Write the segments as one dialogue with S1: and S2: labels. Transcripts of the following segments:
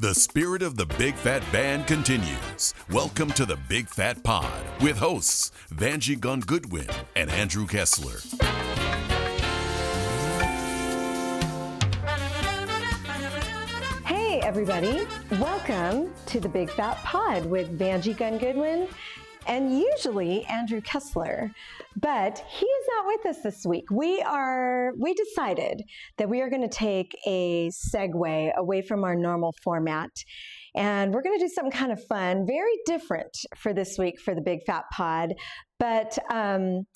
S1: The spirit of the Big Phat Band continues. Welcome to the Big Phat Pod with hosts Vangie Gunn-Goodwin and Andrew Kesler.
S2: Hey everybody, welcome to the Big Phat Pod with Vangie Gunn-Goodwin and usually Andrew Kesler, but he is not with us this week. We decided that we are going to take a segue away from our normal format, and we're going to do something kind of fun, very different for this week for the Big Phat Pod, but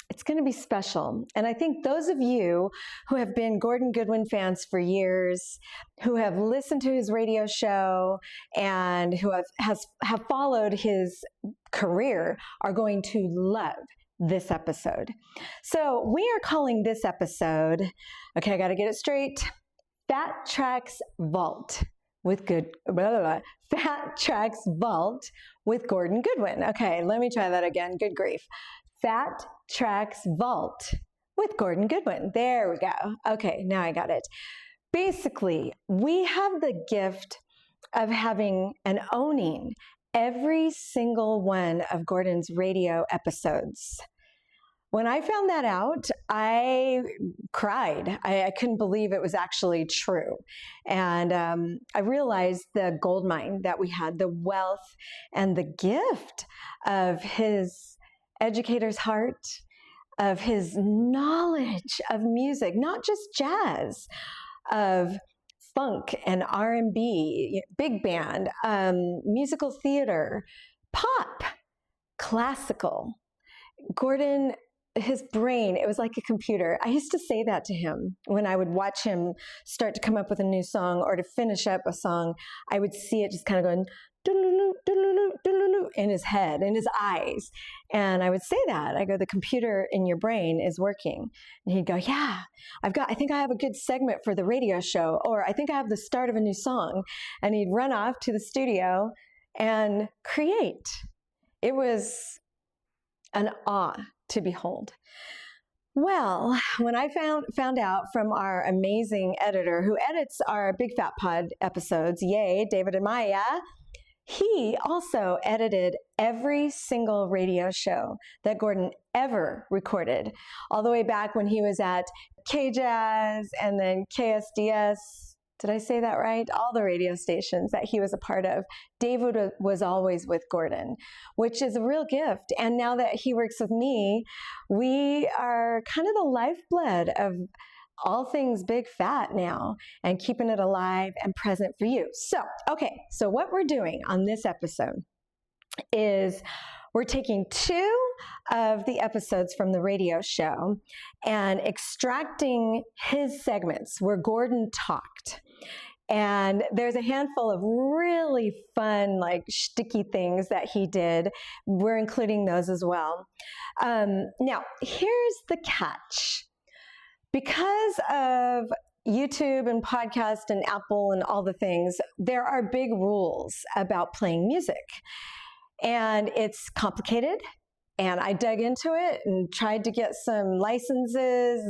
S2: it's going to be special. And I think those of you who have been Gordon Goodwin fans for years, who have listened to his radio show and who have followed his career are going to love this episode. So we are calling this episode, okay, I got to get it straight, Phat Tracks Vault with Phat Tracks Vault with Gordon Goodwin. Okay, let me try that again. Good grief. Phat Tracks Vault with Gordon Goodwin. There we go. Okay, now I got it. Basically, we have the gift of having and owning every single one of Gordon's radio episodes. When I found that out, I cried. I couldn't believe it was actually true. And I realized the goldmine that we had, the wealth and the gift of his educator's heart, of his knowledge of music, not just jazz, of funk and R&B, big band, musical theater, pop, classical. Gordon, his brain, it was like a computer. I used to say that to him when I would watch him start to come up with a new song or to finish up a song. I would see it just kind of going doo-doo-doo, doo-doo-doo, doo-doo-doo in his head, in his eyes. And I would say that. I go, the computer in your brain is working. And he'd go, yeah, I think I have a good segment for the radio show, or I think I have the start of a new song. And he'd run off to the studio and create. It was an awe to behold. Well, when I found out from our amazing editor who edits our Big Phat Pod episodes, yay, David and Maya, he also edited every single radio show that Gordon ever recorded, all the way back when he was at K-Jazz and then KSDS. Did I say that right? All the radio stations that he was a part of. David was always with Gordon, which is a real gift. And now that he works with me, we are kind of the lifeblood of all things Big Phat now and keeping it alive and present for you. So what we're doing on this episode is we're taking two of the episodes from the radio show and extracting his segments where Gordon talked. And there's a handful of really fun, like sticky things that he did. We're including those as well. Now, here's the catch. Because of YouTube and podcast and Apple and all the things, there are big rules about playing music. And it's complicated. And I dug into it and tried to get some licenses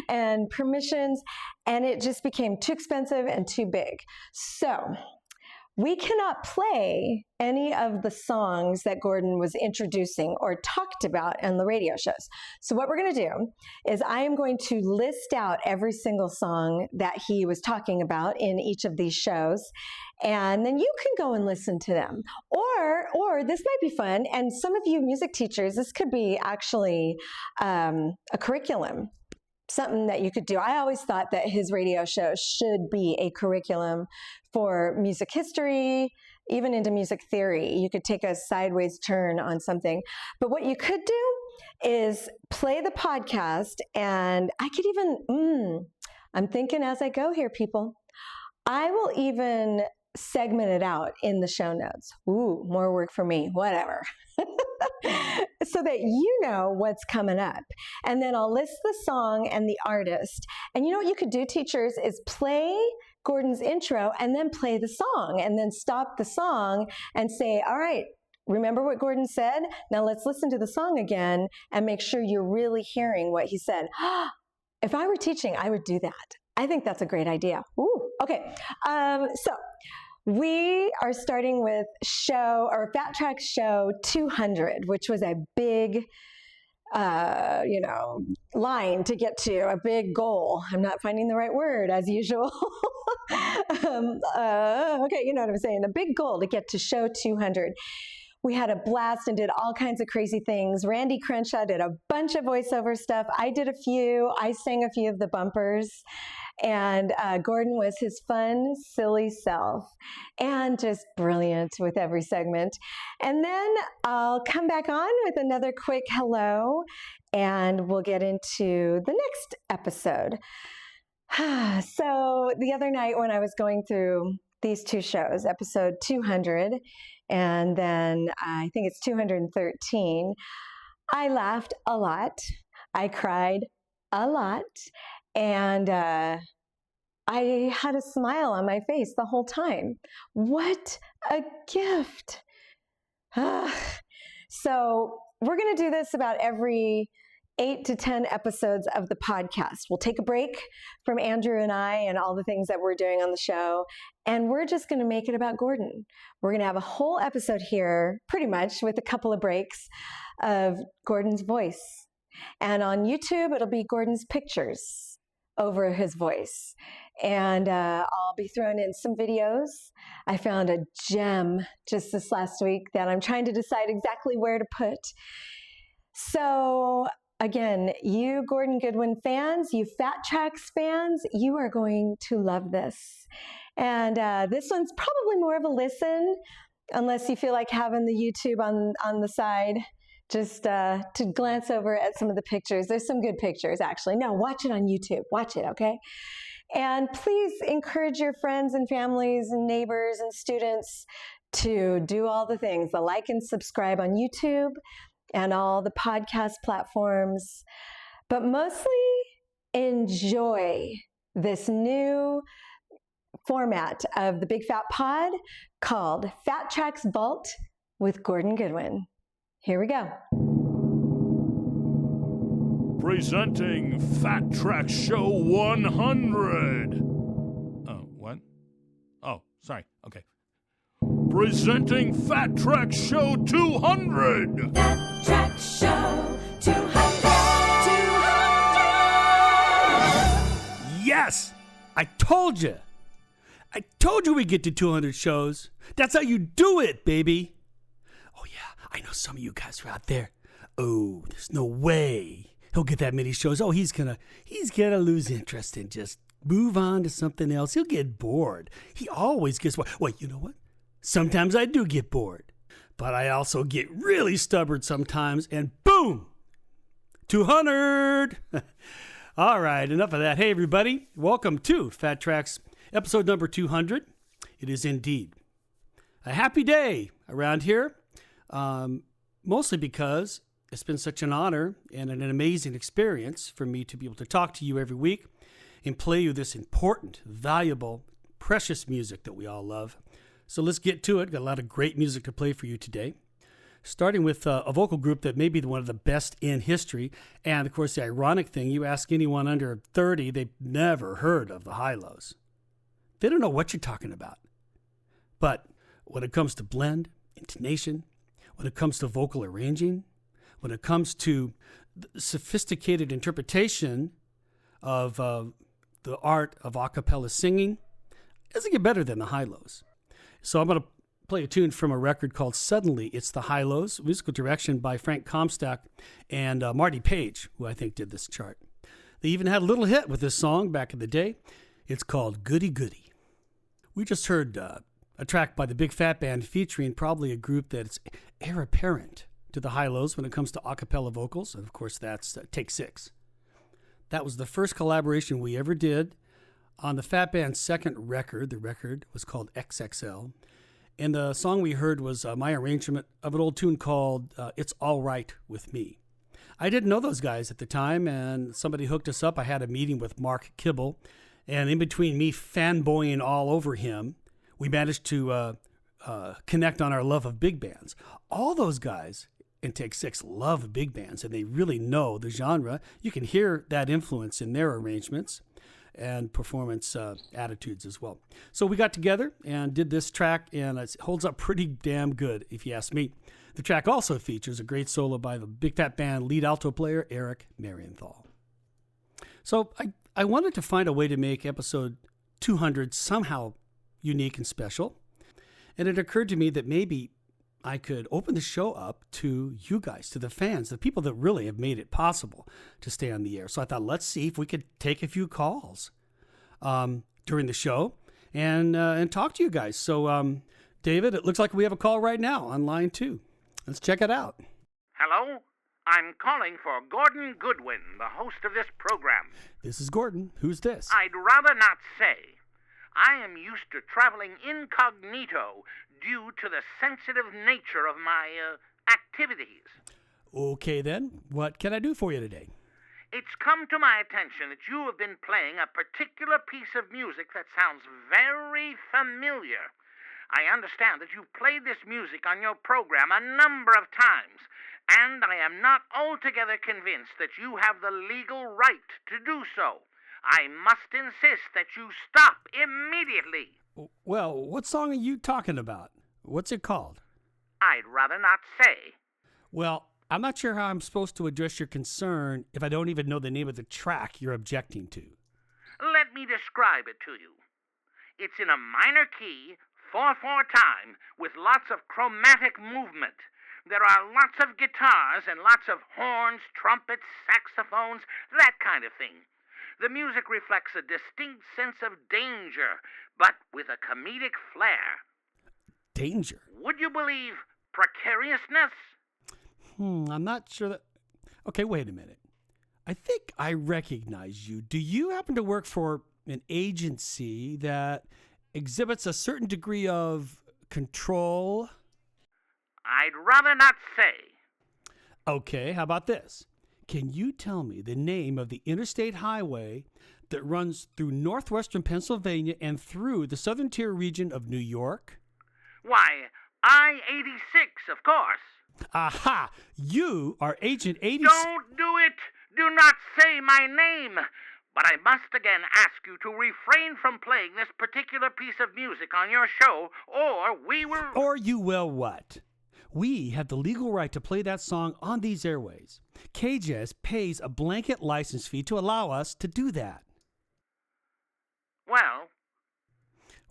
S2: and permissions, and it just became too expensive and too big. So we cannot play any of the songs that Gordon was introducing or talked about in the radio shows. So what we're going to do is I am going to list out every single song that he was talking about in each of these shows, and then you can go and listen to them. Or this might be fun, and some of you music teachers, this could be actually a curriculum, something that you could do. I always thought that his radio show should be a curriculum for music history, even into music theory. You could take a sideways turn on something. But what you could do is play the podcast, and I could even, I'm thinking as I go here, people, I will even segment it out in the show notes. Ooh, more work for me, whatever. So that you know what's coming up. And then I'll list the song and the artist. And you know what you could do, teachers, is play Gordon's intro and then play the song and then stop the song and say, all right, remember what Gordon said? Now let's listen to the song again and make sure you're really hearing what he said. If I were teaching, I would do that. I think that's a great idea. Ooh, Okay. So we are starting with Phat Tracks show 200, which was a big, line to get to, a big goal. I'm not finding the right word as usual. Okay, you know what I'm saying. A big goal to get to show 200. We had a blast and did all kinds of crazy things. Randy Crenshaw did a bunch of voiceover stuff. I did a few. I sang a few of the bumpers. And Gordon was his fun, silly self and just brilliant with every segment. And then I'll come back on with another quick hello, and we'll get into the next episode. So the other night when I was going through these two shows, episode 200, and then I think it's 213, I laughed a lot. I cried a lot. And I had a smile on my face the whole time. What a gift. So we're going to do this about every 8 to 10 episodes of the podcast. We'll take a break from Andrew and I and all the things that we're doing on the show, and we're just going to make it about Gordon. We're going to have a whole episode here, pretty much, with a couple of breaks of Gordon's voice. And on YouTube, it'll be Gordon's pictures over his voice. And I'll be throwing in some videos. I found a gem just this last week that I'm trying to decide exactly where to put. So again, you Gordon Goodwin fans, you Phat Tracks fans, you are going to love this. And this one's probably more of a listen, unless you feel like having the YouTube on the side. Just to glance over at some of the pictures. There's some good pictures, actually. No, watch it on YouTube. Watch it, okay? And please encourage your friends and families and neighbors and students to do all the things, the like and subscribe on YouTube and all the podcast platforms. But mostly enjoy this new format of the Big Phat Pod called Phat Tracks Vault with Gordon Goodwin. Here we go.
S3: Presenting Phat Tracks Show 100. Oh, what? Oh, sorry. Okay. Presenting Phat Tracks Show 200.
S4: Phat Tracks Show 200.
S5: Yes! I told you. I told you we'd get to 200 shows. That's how you do it, baby. Oh, yeah. I know some of you guys are out there. Oh, there's no way he'll get that many shows. Oh, he's gonna lose interest and just move on to something else. He'll get bored. He always gets bored. Well, you know what? Sometimes I do get bored, but I also get really stubborn sometimes, and boom, 200. All right, enough of that. Hey, everybody, welcome to Phat Tracks, episode number 200. It is indeed a happy day around here. Mostly because it's been such an honor and an amazing experience for me to be able to talk to you every week and play you this important, valuable, precious music that we all love. So let's get to it. Got a lot of great music to play for you today. Starting with a vocal group that may be one of the best in history. And of course, the ironic thing, you ask anyone under 30, they've never heard of the Hi-Lows. They don't know what you're talking about. But when it comes to blend, intonation, when it comes to vocal arranging, when it comes to sophisticated interpretation of the art of a cappella singing, it doesn't get better than the Hi-Lows. So I'm going to play a tune from a record called Suddenly It's the Hi-Lows, musical direction by Frank Comstock and Marty Page, who I think did this chart. They even had a little hit with this song back in the day. It's called Goody Goody. We just heard a track by the Big Phat Band featuring probably a group that's heir apparent to the Hi-Lows when it comes to a cappella vocals. And of course, that's Take 6. That was the first collaboration we ever did on the Phat Band's second record. The record was called XXL. And the song we heard was my arrangement of an old tune called It's All Right With Me. I didn't know those guys at the time, and somebody hooked us up. I had a meeting with Mark Kibble, and in between me fanboying all over him, we managed to connect on our love of big bands. All those guys in Take 6 love big bands, and they really know the genre. You can hear that influence in their arrangements. and performance attitudes as well. So we got together and did this track, and it holds up pretty damn good, if you ask me. The track also features a great solo by the Big Phat Band lead alto player, Eric Marienthal. So I wanted to find a way to make episode 200 somehow unique and special. And it occurred to me that maybe I could open the show up to you guys, to the fans, the people that really have made it possible to stay on the air. So I thought, let's see if we could take a few calls during the show and talk to you guys. So, David, it looks like we have a call right now on line 2. Let's check it out.
S6: Hello? I'm calling for Gordon Goodwin, the host of this program.
S5: This is Gordon. Who's this?
S6: I'd rather not say. I am used to traveling incognito due to the sensitive nature of my activities.
S5: Okay, then. What can I do for you today?
S6: It's come to my attention that you have been playing a particular piece of music that sounds very familiar. I understand that you've played this music on your program a number of times, and I am not altogether convinced that you have the legal right to do so. I must insist that you stop immediately.
S5: Well, what song are you talking about? What's it called?
S6: I'd rather not say.
S5: Well, I'm not sure how I'm supposed to address your concern if I don't even know the name of the track you're objecting to.
S6: Let me describe it to you. It's in a minor key, 4/4 time, with lots of chromatic movement. There are lots of guitars and lots of horns, trumpets, saxophones, that kind of thing. The music reflects a distinct sense of danger, but with a comedic flair.
S5: Danger?
S6: Would you believe precariousness?
S5: I'm not sure that... Okay, wait a minute. I think I recognize you. Do you happen to work for an agency that exhibits a certain degree of control?
S6: I'd rather not say.
S5: Okay, how about this? Can you tell me the name of the interstate highway that runs through northwestern Pennsylvania and through the southern tier region of New York?
S6: Why, I-86, of course.
S5: Aha! You are Agent 86.
S6: Don't do it! Do not say my name! But I must again ask you to refrain from playing this particular piece of music on your show, or we will...
S5: Or you will what? We have the legal right to play that song on these airways. KJS pays a blanket license fee to allow us to do that.
S6: Well...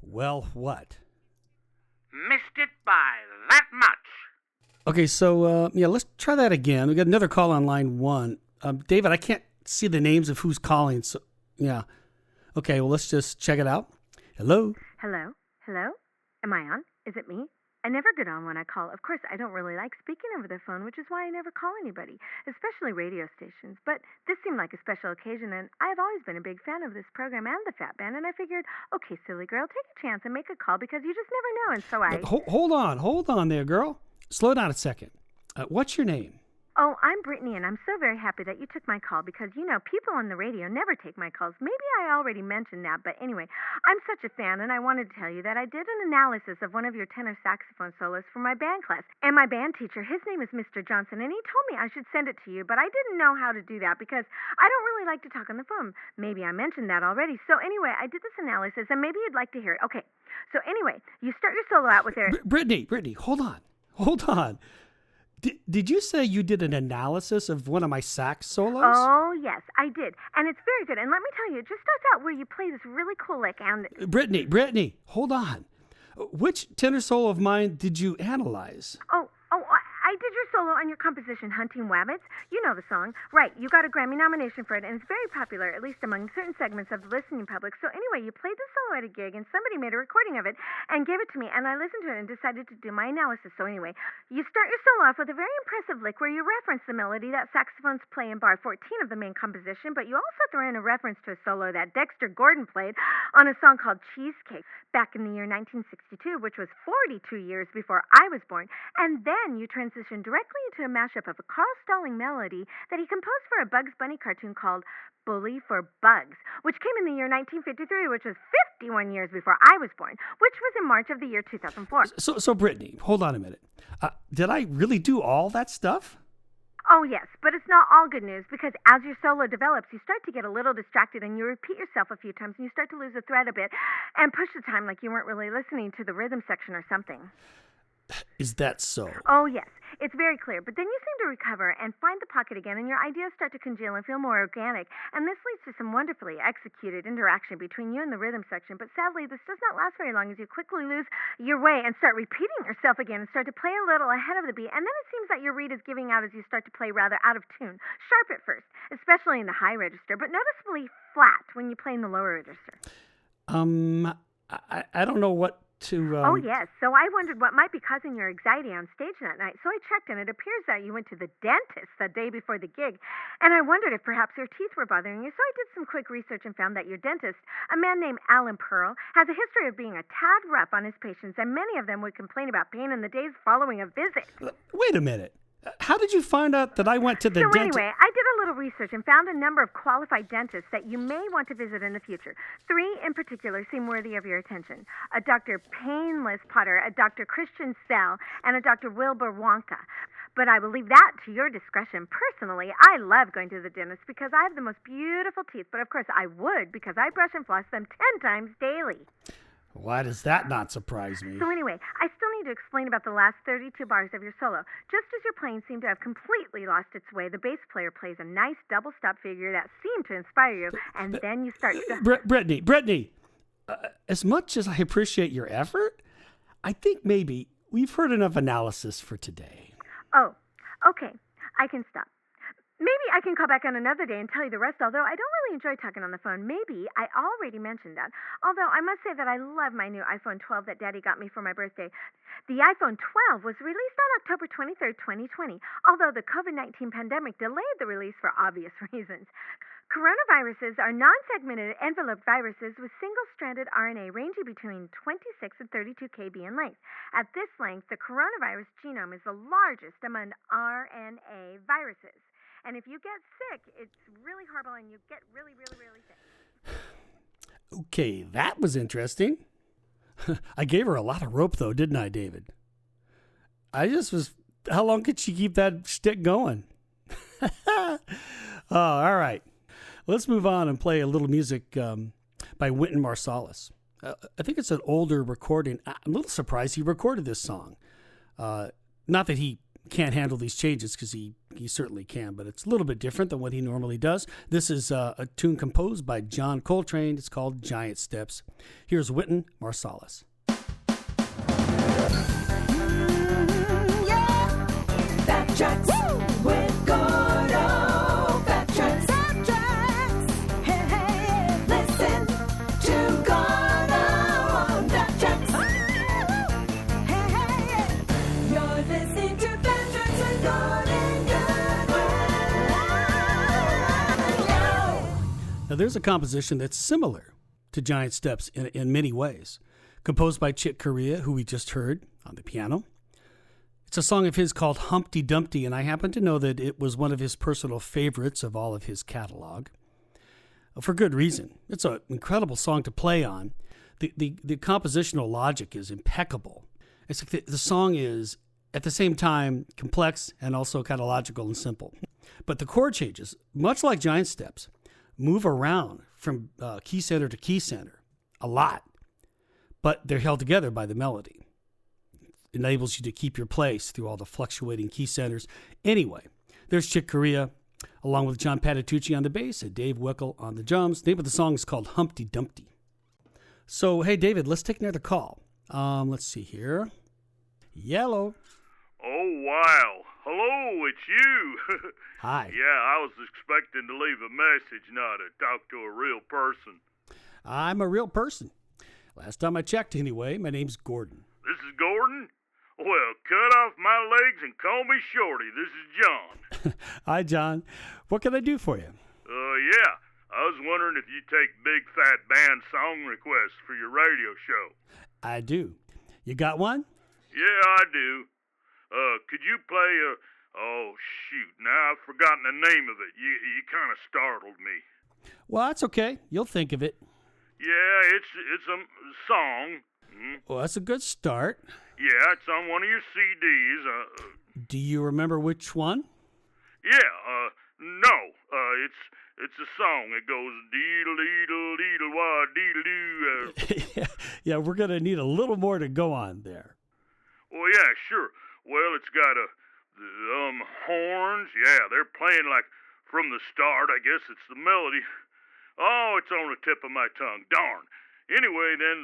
S5: Well, what?
S6: Missed it by that much.
S5: Okay, so, let's try that again. We got another call on line 1. David, I can't see the names of who's calling, so, yeah. Okay, well, let's just check it out. Hello?
S7: Hello? Hello? Am I on? Is it me? I never get on when I call. Of course, I don't really like speaking over the phone, which is why I never call anybody, especially radio stations. But this seemed like a special occasion, and I've always been a big fan of this program and the Phat Band, and I figured, okay, silly girl, take a chance and make a call because you just never know, and so I...
S5: Hold on there, girl. Slow down a second. What's your name?
S7: Oh, I'm Brittany, and I'm so very happy that you took my call because, you know, people on the radio never take my calls. Maybe I already mentioned that, but anyway, I'm such a fan, and I wanted to tell you that I did an analysis of one of your tenor saxophone solos for my band class. And my band teacher, his name is Mr. Johnson, and he told me I should send it to you, but I didn't know how to do that because I don't really like to talk on the phone. Maybe I mentioned that already. So anyway, I did this analysis, and maybe you'd like to hear it. Okay, so anyway, you start your solo out with
S5: Brittany, hold on. Did you say you did an analysis of one of my sax solos?
S7: Oh, yes, I did. And it's very good. And let me tell you, it just starts out where you play this really cool lick and...
S5: Brittany, hold on. Which tenor solo of mine did you analyze?
S7: I did your solo on your composition, Hunting Wabbits. You know the song. Right, you got a Grammy nomination for it, and it's very popular, at least among certain segments of the listening public. So anyway, you played the solo at a gig, and somebody made a recording of it and gave it to me, and I listened to it and decided to do my analysis. So anyway, you start your solo off with a very impressive lick where you reference the melody that saxophones play in bar 14 of the main composition, but you also throw in a reference to a solo that Dexter Gordon played on a song called Cheesecake back in the year 1962, which was 42 years before I was born. And then you transition directly into a mashup of a Carl Stalling melody that he composed for a Bugs Bunny cartoon called Bully for Bugs, which came in the year 1953, which was 51 years before I was born, which was in March of the year 2004.
S5: So Brittany, hold on a minute. Did I really do all that stuff?
S7: Oh, yes, but it's not all good news because as your solo develops, you start to get a little distracted and you repeat yourself a few times and you start to lose the thread a bit and push the time like you weren't really listening to the rhythm section or something.
S5: Is that so?
S7: Oh, yes. It's very clear. But then you seem to recover and find the pocket again, and your ideas start to congeal and feel more organic. And this leads to some wonderfully executed interaction between you and the rhythm section. But sadly, this does not last very long as you quickly lose your way and start repeating yourself again and start to play a little ahead of the beat. And then it seems that your reed is giving out as you start to play rather out of tune. Sharp at first, especially in the high register, but noticeably flat when you play in the lower register.
S5: I don't know what to...
S7: Oh, yes. So I wondered what might be causing your anxiety on stage that night. So I checked, and it appears that you went to the dentist the day before the gig. And I wondered if perhaps your teeth were bothering you. So I did some quick research and found that your dentist, a man named Alan Pearl, has a history of being a tad rough on his patients, and many of them would complain about pain in the days following a visit.
S5: Wait a minute. How did you find out that I went to the dentist?
S7: So anyway, I did a little research and found a number of qualified dentists that you may want to visit in the future. 3 in particular seem worthy of your attention. A Dr. Painless Potter, a Dr. Christian Sell, and a Dr. Wilbur Wonka. But I will leave that to your discretion. Personally, I love going to the dentist because I have the most beautiful teeth. But of course, I would because I brush and floss them 10 times daily.
S5: Why does that not surprise me?
S7: So anyway, I still need to explain about the last 32 bars of your solo. Just as your playing seemed to have completely lost its way, the bass player plays a nice double stop figure that seemed to inspire you, and then you start to...
S5: Brittany, as much as I appreciate your effort, I think maybe we've heard enough analysis for today.
S7: Oh, okay. I can stop. Maybe I can call back on another day and tell you the rest, although I don't really enjoy talking on the phone. Maybe I already mentioned that. Although I must say that I love my new iPhone 12 that Daddy got me for my birthday. The iPhone 12 was released on October 23rd, 2020, although the COVID-19 pandemic delayed the release for obvious reasons. Coronaviruses are non-segmented enveloped viruses with single-stranded RNA ranging between 26 and 32 kb in length. At this length, the coronavirus genome is the largest among RNA viruses. And if you get sick, it's really horrible and you get really, really, really sick.
S5: Okay, that was interesting. I gave her a lot of rope, though, didn't I, David? How long could she keep that shtick going? Oh, all right. Let's move on and play a little music by Wynton Marsalis. I think it's an older recording. I'm a little surprised he recorded this song. Not that he can't handle these changes, because he certainly can, but it's a little bit different than what he normally does. This is a tune composed by John Coltrane. It's called Giant Steps. Here's Wynton Marsalis.
S4: Phat Tracks with Gordo. Phat Tracks. Phat Tracks. Hey, hey, listen to Gordo on Phat Tracks. Hey, hey, you're listening to Phat Tracks with Gordon Goodwin.
S5: Now, there's a composition that's similar to Giant Steps in many ways. Composed by Chick Corea, who we just heard on the piano. It's a song of his called Humpty Dumpty, and I happen to know that it was one of his personal favorites of all of his catalog. For good reason. It's an incredible song to play on. The compositional logic is impeccable. It's like the song is, at the same time, complex and also kind of logical and simple. But the chord changes, much like Giant Steps, move around from key center to key center a lot. But they're held together by the melody. It enables you to keep your place through all the fluctuating key centers. Anyway, there's Chick Corea, along with John Patitucci on the bass and Dave Wickel on the drums. The name of the song is called Humpty Dumpty. So, hey, David, let's take another call. Let's see here. Yellow.
S3: Oh, wow. Hello, it's you.
S5: Hi.
S3: Yeah, I was expecting to leave a message, not to talk to a real person.
S5: I'm a real person. Last time I checked, anyway. My name's Gordon.
S3: This is Gordon? Well, cut off my legs and call me Shorty. This is John.
S5: Hi, John. What can I do for you?
S3: Yeah. I was wondering if you take Big Phat Band song requests for your radio show.
S5: I do. You got one?
S3: Yeah, I do. Could you play oh, shoot. Now I've forgotten the name of it. You kind of startled me.
S5: Well, that's okay. You'll think of it.
S3: Yeah, it's a song.
S5: Well, that's a good start.
S3: Yeah, it's on one of your CDs.
S5: Do you remember which one?
S3: Yeah, no. It's a song. It goes deedle-deedle-deedle-wah, deedle-doo.
S5: Yeah, we're going to need a little more to go on there.
S3: Well, yeah, sure. Well, it's got horns. Yeah, they're playing like from the start. I guess it's the melody. Oh, it's on the tip of my tongue. Darn. Anyway, then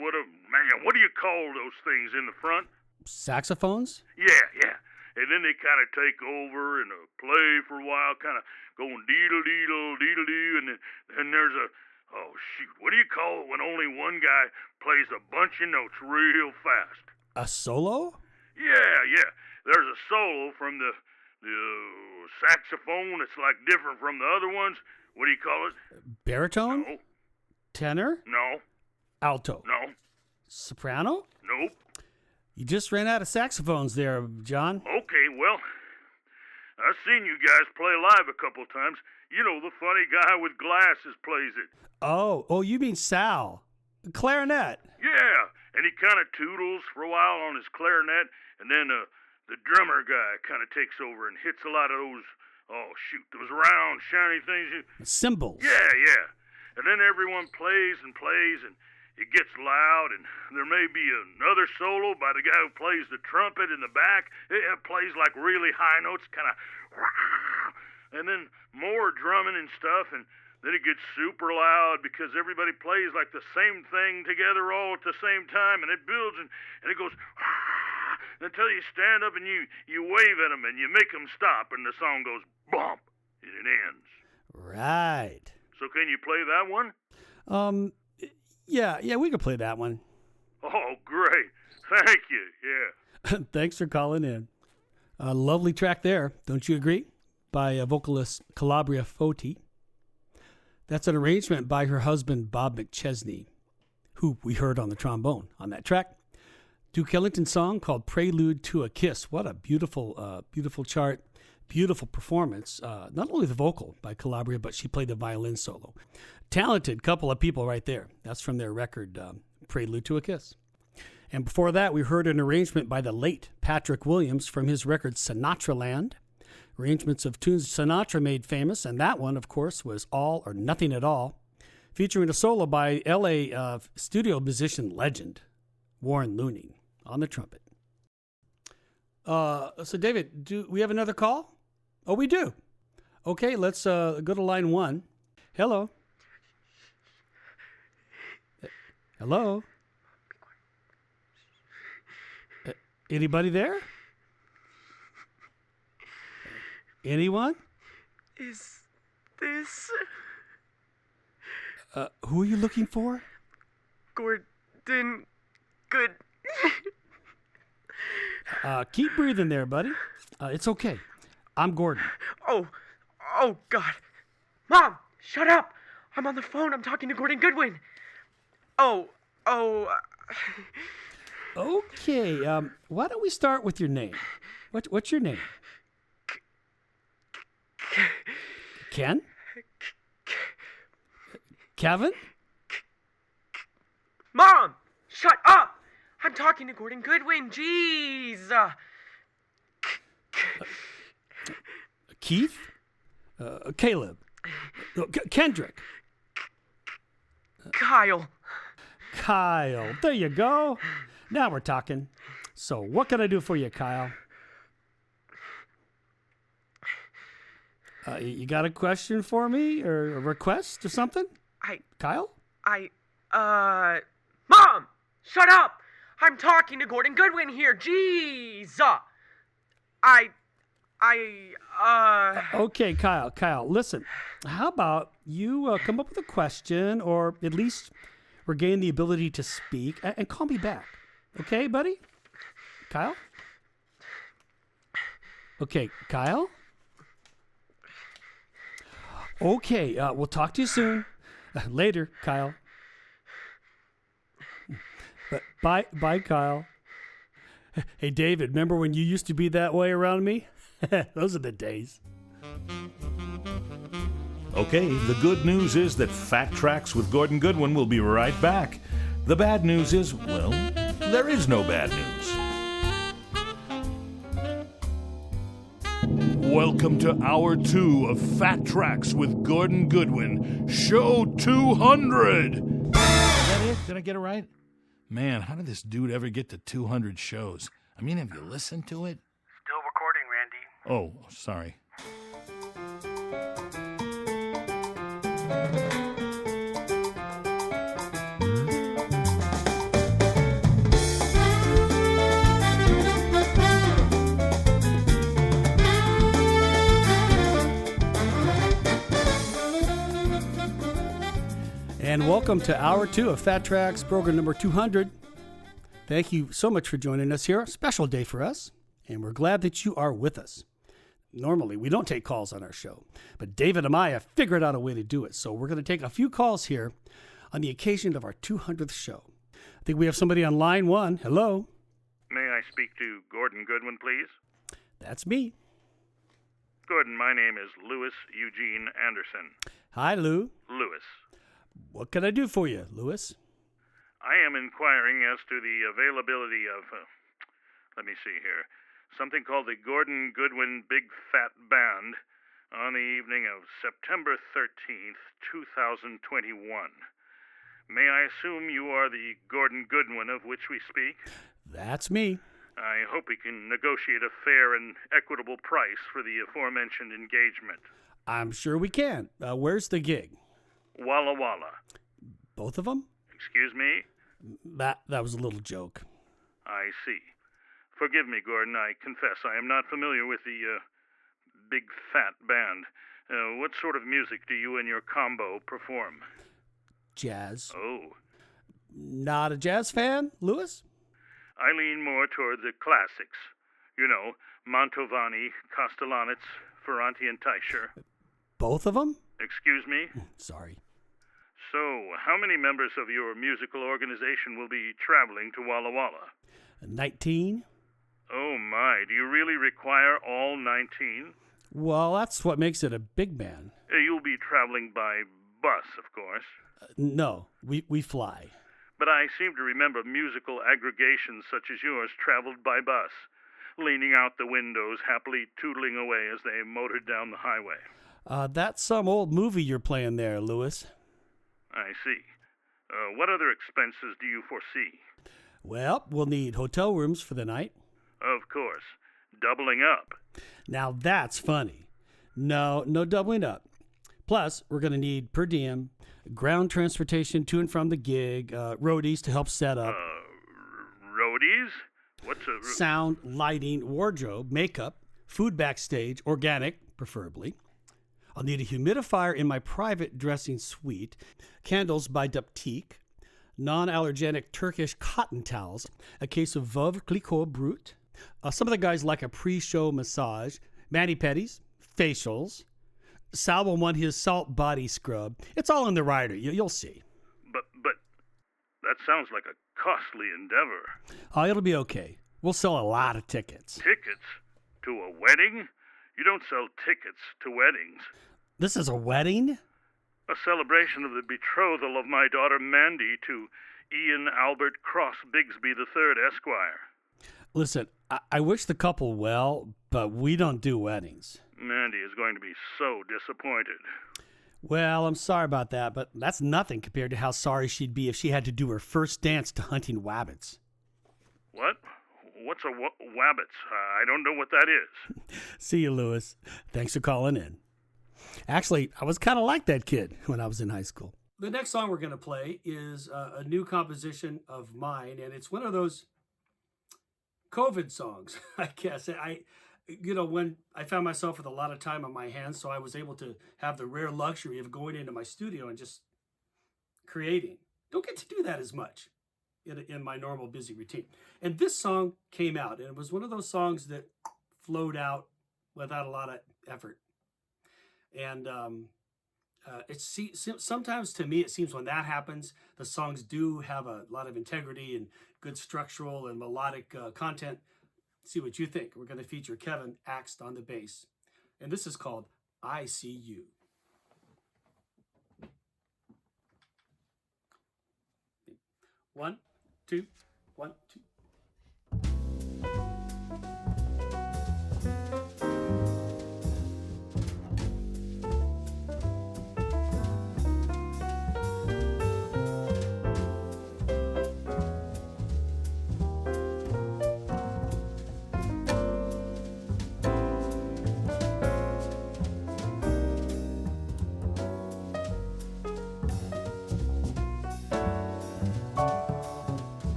S3: what do you call those things in the front?
S5: Saxophones?
S3: Yeah. And then they kind of take over and play for a while, kind of going deedle-deedle, deedle-doo, and then there's what do you call it when only one guy plays a bunch of notes real fast?
S5: A solo?
S3: Yeah. There's a solo from the saxophone. It's like different from the other ones. What do you call it?
S5: Baritone?
S3: No.
S5: Tenor?
S3: No.
S5: Alto?
S3: No.
S5: Soprano?
S3: Nope.
S5: You just ran out of saxophones there, John.
S3: Okay, well, I've seen you guys play live a couple times. You know, the funny guy with glasses plays it.
S5: Oh, you mean Sal. Clarinet.
S3: Yeah, and he kind of toodles for a while on his clarinet, and then the drummer guy kind of takes over and hits a lot of those round, shiny things.
S5: Cymbals.
S3: Yeah. And then everyone plays, and it gets loud, and there may be another solo by the guy who plays the trumpet in the back. It plays like really high notes, kind of, and then more drumming and stuff, and then it gets super loud because everybody plays like the same thing together all at the same time, and it builds, and it goes until you stand up and you wave at them, and you make them stop, and the song goes bump, and it ends.
S5: Right.
S3: So can you play that one?
S5: Yeah, we could play that one.
S3: Oh, great. Thank you, yeah.
S5: Thanks for calling in. A lovely track there, don't you agree? By vocalist Calabria Foti. That's an arrangement by her husband, Bob McChesney, who we heard on the trombone on that track. Duke Ellington's song called Prelude to a Kiss. What a beautiful, beautiful chart, beautiful performance. Not only the vocal by Calabria, but she played the violin solo. Talented couple of people right there. That's from their record, Prelude to a Kiss. And before that, we heard an arrangement by the late Patrick Williams from his record Sinatraland. Arrangements of tunes Sinatra made famous, and that one, of course, was All or Nothing at All, featuring a solo by L.A. studio musician legend Warren Looney on the trumpet. So, David, do we have another call? Oh, we do. Okay, let's go to line 1. Hello. Hello? Anybody there? Anyone?
S8: Is this...
S5: Who are you looking for?
S8: Gordon Good.
S5: Keep breathing there, buddy. It's okay. I'm Gordon.
S8: Oh, God. Mom, shut up. I'm on the phone. I'm talking to Gordon Goodwin.
S5: Okay, why don't we start with your name? What's your name? Ken? Kevin?
S8: Mom, shut up. I'm talking to Gordon Goodwin. Jeez.
S5: Keith? Caleb? Kendrick?
S8: Kyle.
S5: There you go. Now we're talking. So what can I do for you, Kyle? You got a question for me or a request or something? Kyle?
S8: Mom, shut up. I'm talking to Gordon Goodwin here. Jeez.
S5: Okay, Kyle, listen. How about you come up with a question or at least regain the ability to speak and call me back. Okay, buddy? Kyle? Okay, Kyle? Okay, we'll talk to you soon. Later, Kyle. Bye, Kyle. Hey, David, remember when you used to be that way around me? Those are the days.
S9: Okay, the good news is that Phat Tracks with Gordon Goodwin will be right back. The bad news is, well, there is no bad news. Welcome to Hour 2 of Phat Tracks with Gordon Goodwin, Show 200. Is that it? Did I get it right? Man, how did this dude ever get to 200 shows? I mean, have you listened to it?
S8: Still recording, Randy.
S9: Oh, sorry.
S5: And welcome to Hour 2 of Phat Tracks, program number 200. Thank you so much for joining us here. Special day for us, and we're glad that you are with us. Normally, we don't take calls on our show, but David and I have figured out a way to do it. So we're going to take a few calls here on the occasion of our 200th show. I think we have somebody on line one. Hello.
S3: May I speak to Gordon Goodwin, please?
S5: That's me.
S3: Gordon, my name is Louis Eugene Anderson.
S5: Hi, Lou.
S3: Louis.
S5: What can I do for you, Louis?
S3: I am inquiring as to the availability of, let me see here, something called the Gordon Goodwin Big Phat Band on the evening of September 13th, 2021. May I assume you are the Gordon Goodwin of which we speak?
S5: That's me.
S3: I hope we can negotiate a fair and equitable price for the aforementioned engagement.
S5: I'm sure we can. Where's the gig?
S3: Walla Walla.
S5: Both of them?
S3: Excuse me?
S5: That was a little joke.
S3: I see. Forgive me, Gordon. I confess I am not familiar with the Big Phat Band. What sort of music do you and your combo perform?
S5: Jazz.
S3: Oh.
S5: Not a jazz fan, Louis?
S3: I lean more toward the classics. You know, Mantovani, Castellanets, Ferranti, and Teicher.
S5: Both of them?
S3: Excuse me?
S5: Sorry.
S3: So, how many members of your musical organization will be traveling to Walla Walla?
S5: 19.
S3: Oh my, do you really require all 19?
S5: Well, that's what makes it a big band.
S3: You'll be traveling by bus, of course.
S5: No, we fly.
S3: But I seem to remember musical aggregations such as yours traveled by bus, leaning out the windows, happily tootling away as they motored down the highway.
S5: That's some old movie you're playing there, Louis.
S3: I see. What other expenses do you foresee?
S5: Well, we'll need hotel rooms for the night.
S3: Of course. Doubling up.
S5: Now that's funny. No doubling up. Plus, we're going to need per diem, ground transportation to and from the gig, roadies to help set up.
S3: Roadies? What's a...
S5: Sound, lighting, wardrobe, makeup, food backstage, organic, preferably. I'll need a humidifier in my private dressing suite, candles by Duptyque, non-allergenic Turkish cotton towels, a case of Veuve Clicquot Brut. Some of the guys like a pre-show massage, mani-pedis, facials. Sal will want his salt body scrub. It's all in the rider. You'll see.
S3: But that sounds like a costly endeavor.
S5: Oh, it'll be okay. We'll sell a lot of tickets.
S3: Tickets? To a wedding? You don't sell tickets to weddings.
S5: This is a wedding?
S3: A celebration of the betrothal of my daughter Mandy to Ian Albert Cross Bigsby III, Esquire.
S5: Listen, I wish the couple well, but we don't do weddings.
S3: Mandy is going to be so disappointed.
S5: Well, I'm sorry about that, but that's nothing compared to how sorry she'd be if she had to do her first dance to hunting wabbits.
S3: What? What's a wabbits? I don't know what that is.
S5: See you, Louis. Thanks for calling in. Actually, I was kind of like that kid when I was in high school. The next song we're going to play is a new composition of mine, and it's one of those COVID songs, I guess. When I found myself with a lot of time on my hands, so I was able to have the rare luxury of going into my studio and just creating. Don't get to do that as much in my normal busy routine. And this song came out, and it was one of those songs that flowed out without a lot of effort. And sometimes to me, it seems when that happens, the songs do have a lot of integrity and good structural and melodic content. See what you think. We're going to feature Kevin Axt on the bass. And this is called I See You. One, two, 1, 2.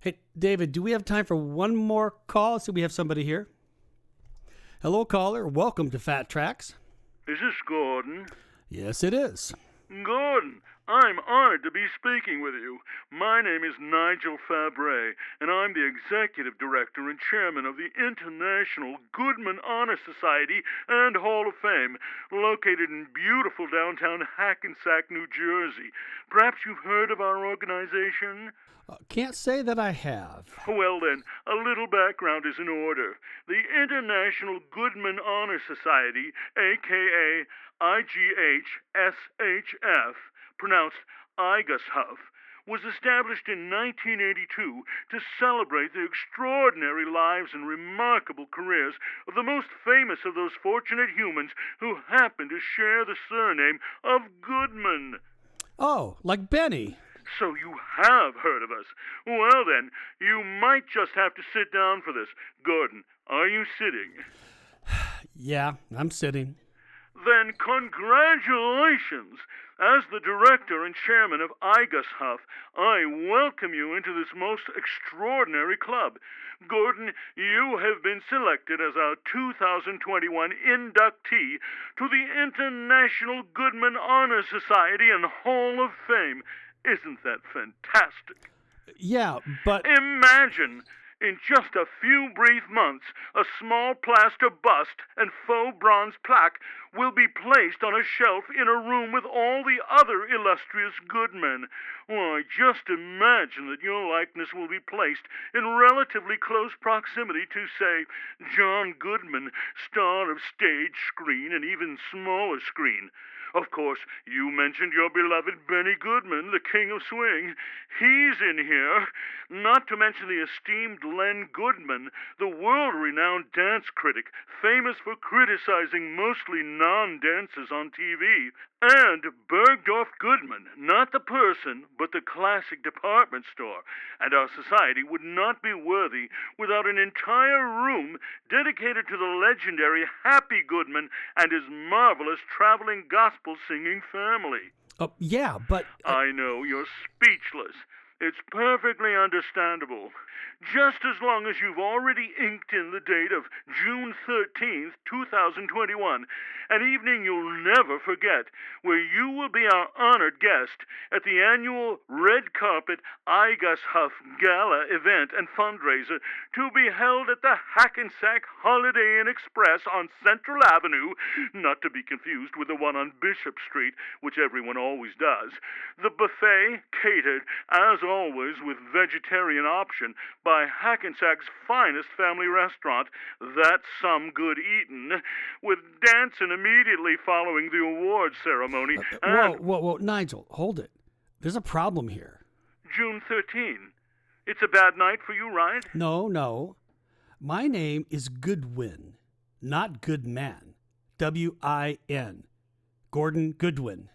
S5: Hey, David, do we have time for one more call? So we have somebody here. Hello, caller. Welcome to Phat Tracks.
S3: Is this Gordon?
S5: Yes, it is.
S3: Gordon, I'm honored to be speaking with you. My name is Nigel Fabre, and I'm the Executive Director and Chairman of the International Goodman Honor Society and Hall of Fame, located in beautiful downtown Hackensack, New Jersey. Perhaps you've heard of our organization?
S5: Can't say that I have.
S3: Well then, a little background is in order. The International Goodman Honor Society, aka IGHSHF, pronounced IGUSHF, was established in 1982 to celebrate the extraordinary lives and remarkable careers of the most famous of those fortunate humans who happen to share the surname of Goodman.
S5: Oh, like Benny.
S3: So you have heard of us. Well then, you might just have to sit down for this. Gordon, are you sitting?
S5: Yeah, I'm sitting.
S3: Then congratulations! As the director and chairman of IGUSHF, I welcome you into this most extraordinary club. Gordon, you have been selected as our 2021 inductee to the International Goodman Honor Society and Hall of Fame. Isn't that fantastic?
S5: Yeah, but...
S3: Imagine, in just a few brief months, a small plaster bust and faux bronze plaque will be placed on a shelf in a room with all the other illustrious Goodmen. Why, just imagine that your likeness will be placed in relatively close proximity to, say, John Goodman, star of stage, screen, and even smaller screen. Of course, you mentioned your beloved Benny Goodman, the king of swing. He's in here. Not to mention the esteemed Len Goodman, the world-renowned dance critic, famous for criticizing mostly non-dancers on TV. And Bergdorf Goodman, not the person, but the classic department store. And our society would not be worthy without an entire room dedicated to the legendary Happy Goodman and his marvelous traveling gospel-singing family.
S5: Yeah, but...
S3: I know, you're speechless. It's perfectly understandable. Just as long as you've already inked in the date of June 13th, 2021, an evening you'll never forget, where you will be our honored guest at the annual Red Carpet IGUSHF Gala event and fundraiser to be held at the Hackensack Holiday Inn Express on Central Avenue, not to be confused with the one on Bishop Street, which everyone always does. The buffet catered, as always, with vegetarian option by Hackensack's finest family restaurant, That's Some Good Eatin', with dancing immediately following the awards ceremony.
S5: Whoa, Nigel, hold it. There's a problem here.
S3: June 13. It's a bad night for you, right?
S5: No. My name is Goodwin, not Goodman. W-I-N. Gordon Goodwin.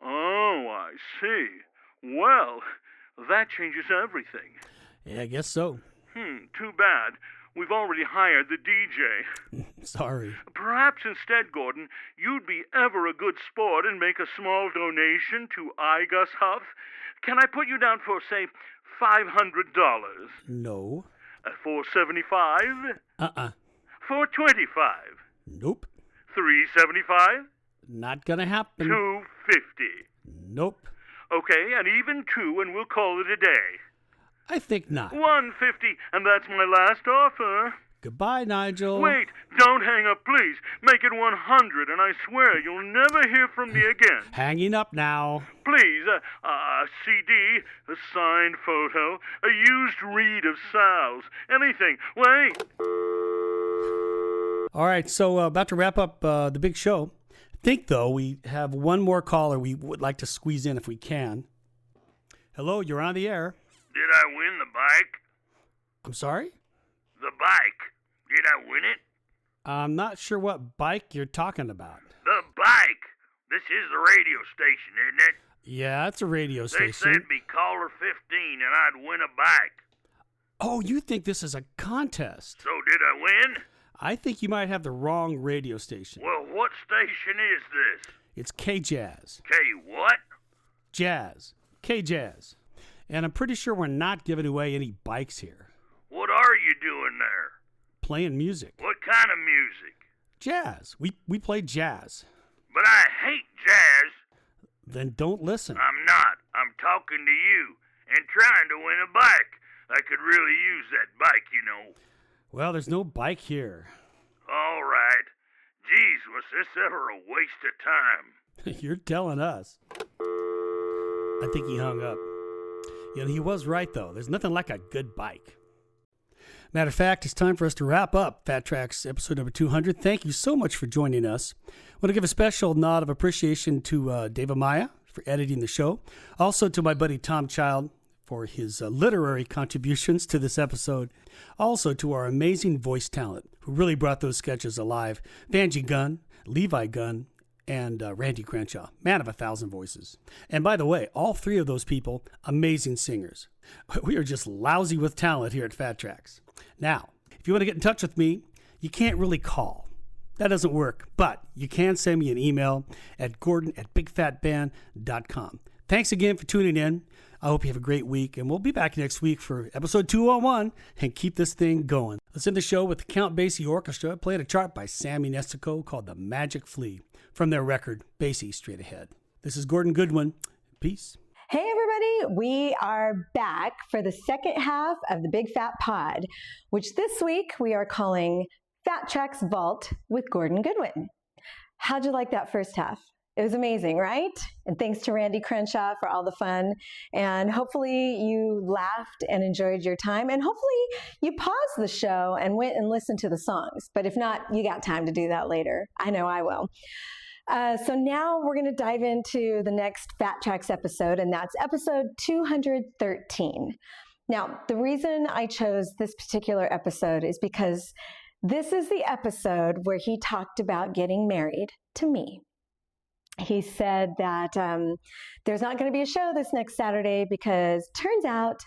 S3: Oh, I see. Well, that changes everything.
S5: Yeah, I guess so.
S3: Too bad. We've already hired the DJ.
S5: Sorry.
S3: Perhaps instead, Gordon, you'd be ever a good sport and make a small donation to IGUSHF. Can I put you down for, say, $500?
S5: No.
S3: $475? $425?
S5: Nope.
S3: $375?
S5: Not gonna happen.
S3: $250?
S5: Nope.
S3: Okay, and even $2, and we'll call it a day.
S5: I think not.
S3: $150, and that's my last offer.
S5: Goodbye, Nigel.
S3: Wait, don't hang up, please. Make it 100, and I swear you'll never hear from me again.
S5: Hanging up now.
S3: Please, a CD, a signed photo, a used reed of Sal's, anything. Wait.
S5: All right, so about to wrap up the big show. I think, though, we have one more caller we would like to squeeze in if we can. Hello, you're on the air.
S3: Did I win the bike?
S5: I'm sorry?
S3: The bike. Did I win it?
S5: I'm not sure what bike you're talking about.
S3: The bike. This is the radio station, isn't it?
S5: Yeah, it's a radio station.
S3: They said be caller 15 and I'd win a bike.
S5: Oh, you think this is a contest?
S3: So did I win?
S5: I think you might have the wrong radio station.
S3: Well, what station is this?
S5: It's K-Jazz.
S3: K what?
S5: Jazz. K-Jazz. And I'm pretty sure we're not giving away any bikes here.
S3: What are you doing there?
S5: Playing music.
S3: What kind of music?
S5: Jazz. We play jazz.
S3: But I hate jazz.
S5: Then don't listen.
S3: I'm not. I'm talking to you and trying to win a bike. I could really use that bike, you know.
S5: Well, there's no bike here.
S3: All right. Geez, was this ever a waste of time?
S5: You're telling us. I think he hung up. You know, he was right, though. There's nothing like a good bike. Matter of fact, it's time for us to wrap up Phat Tracks episode number 200. Thank you so much for joining us. I want to give a special nod of appreciation to Dave Amaya for editing the show. Also to my buddy Tom Child for his literary contributions to this episode. Also to our amazing voice talent who really brought those sketches alive. Vangie Gunn, Levi Gunn, and Randy Crenshaw, man of 1,000 voices. And by the way, all three of those people, amazing singers. We are just lousy with talent here at Phat Tracks. Now, if you want to get in touch with me, you can't really call. That doesn't work, but you can send me an email at gordon@bigphatband.com. Thanks again for tuning in. I hope you have a great week, and we'll be back next week for episode 201 and keep this thing going. Let's end the show with the Count Basie Orchestra playing a chart by Sammy Nestico called The Magic Flea from their record, Basie Straight Ahead. This is Gordon Goodwin. Peace.
S2: Hey everybody, we are back for the second half of the Big Phat Pod, which this week we are calling Phat Tracks Vault with Gordon Goodwin. How'd you like that first half? It was amazing, right? And thanks to Randy Crenshaw for all the fun. And hopefully you laughed and enjoyed your time. And hopefully you paused the show and went and listened to the songs. But if not, you got time to do that later. I know I will. So now we're going to dive into the next Phat Tracks episode, and that's episode 213. Now, the reason I chose this particular episode is because this is the episode where he talked about getting married to me. He said that there's not going to be a show this next Saturday because turns out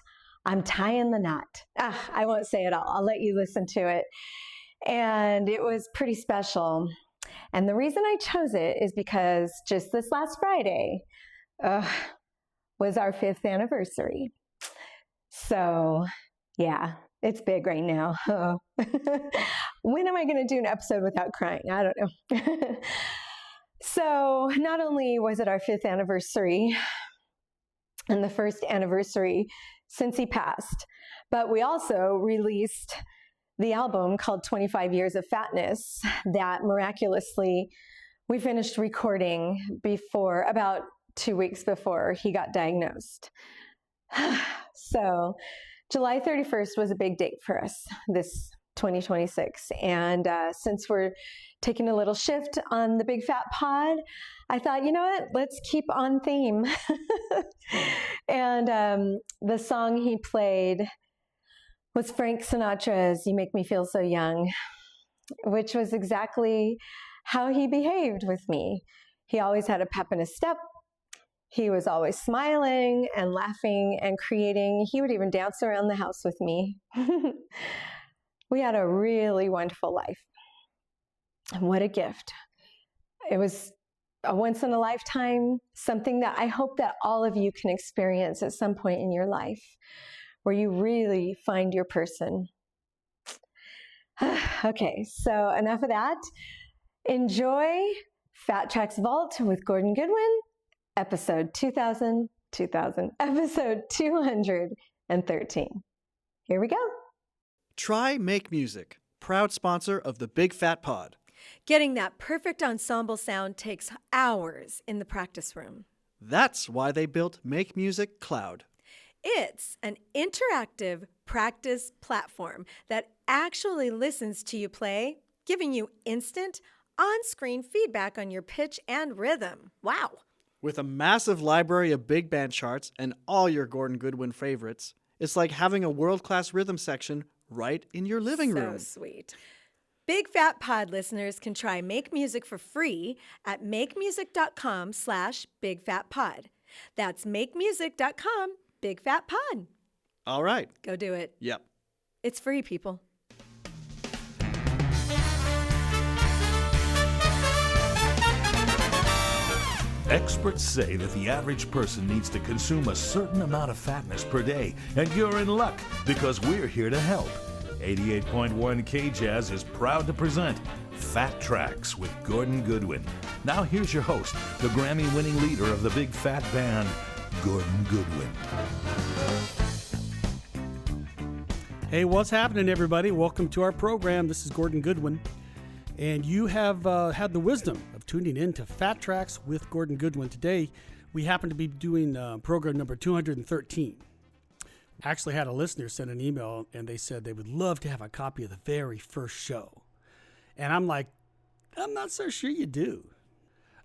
S2: I'm tying the knot. I won't say it all. I'll let you listen to it. And it was pretty special. And the reason I chose it is because just this last Friday was our 5th anniversary. So, yeah, it's big right now. When am I going to do an episode without crying? I don't know. So, not only was it our 5th anniversary and the first anniversary since he passed, but we also released the album called 25 Years of Fatness that miraculously we finished recording about 2 weeks before he got diagnosed. So July 31st was a big date for us, this 2026. And since we're taking a little shift on the Big Phat Pod, I thought, you know what, let's keep on theme. And the song he played was Frank Sinatra's You Make Me Feel So Young, which was exactly how he behaved with me. He always had a pep in his step. He was always smiling and laughing and creating. He would even dance around the house with me. We had a really wonderful life. And what a gift. It was a once in a lifetime, something that I hope that all of you can experience at some point in your life, where you really find your person. Okay, so enough of that. Enjoy Phat Tracks Vault with Gordon Goodwin, episode 213. Here we go.
S10: Try Make Music, proud sponsor of the Big Phat Pod.
S11: Getting that perfect ensemble sound takes hours in the practice room.
S10: That's why they built Make Music Cloud.
S11: It's an interactive practice platform that actually listens to you play, giving you instant, on-screen feedback on your pitch and rhythm. Wow.
S10: With a massive library of big band charts and all your Gordon Goodwin favorites, it's like having a world-class rhythm section right in your living room.
S11: So sweet. Big Phat Pod listeners can try Make Music for free at makemusic.com/bigphatpod. That's makemusic.com, Big Phat Pod.
S10: All right.
S11: Go do it.
S10: Yep.
S11: It's free, people.
S9: Experts say that the average person needs to consume a certain amount of fatness per day, and you're in luck because we're here to help. 88.1 K-Jazz is proud to present Phat Tracks with Gordon Goodwin. Now here's your host, the Grammy-winning leader of the Big Phat Band, Gordon Goodwin.
S5: Hey, what's happening, everybody? Welcome to our program. This is Gordon Goodwin, and you have had the wisdom of tuning in to Phat Tracks with Gordon Goodwin. Today, we happen to be doing program number 213. Actually had a listener send an email, and they said they would love to have a copy of the very first show. And I'm like, I'm not so sure you do.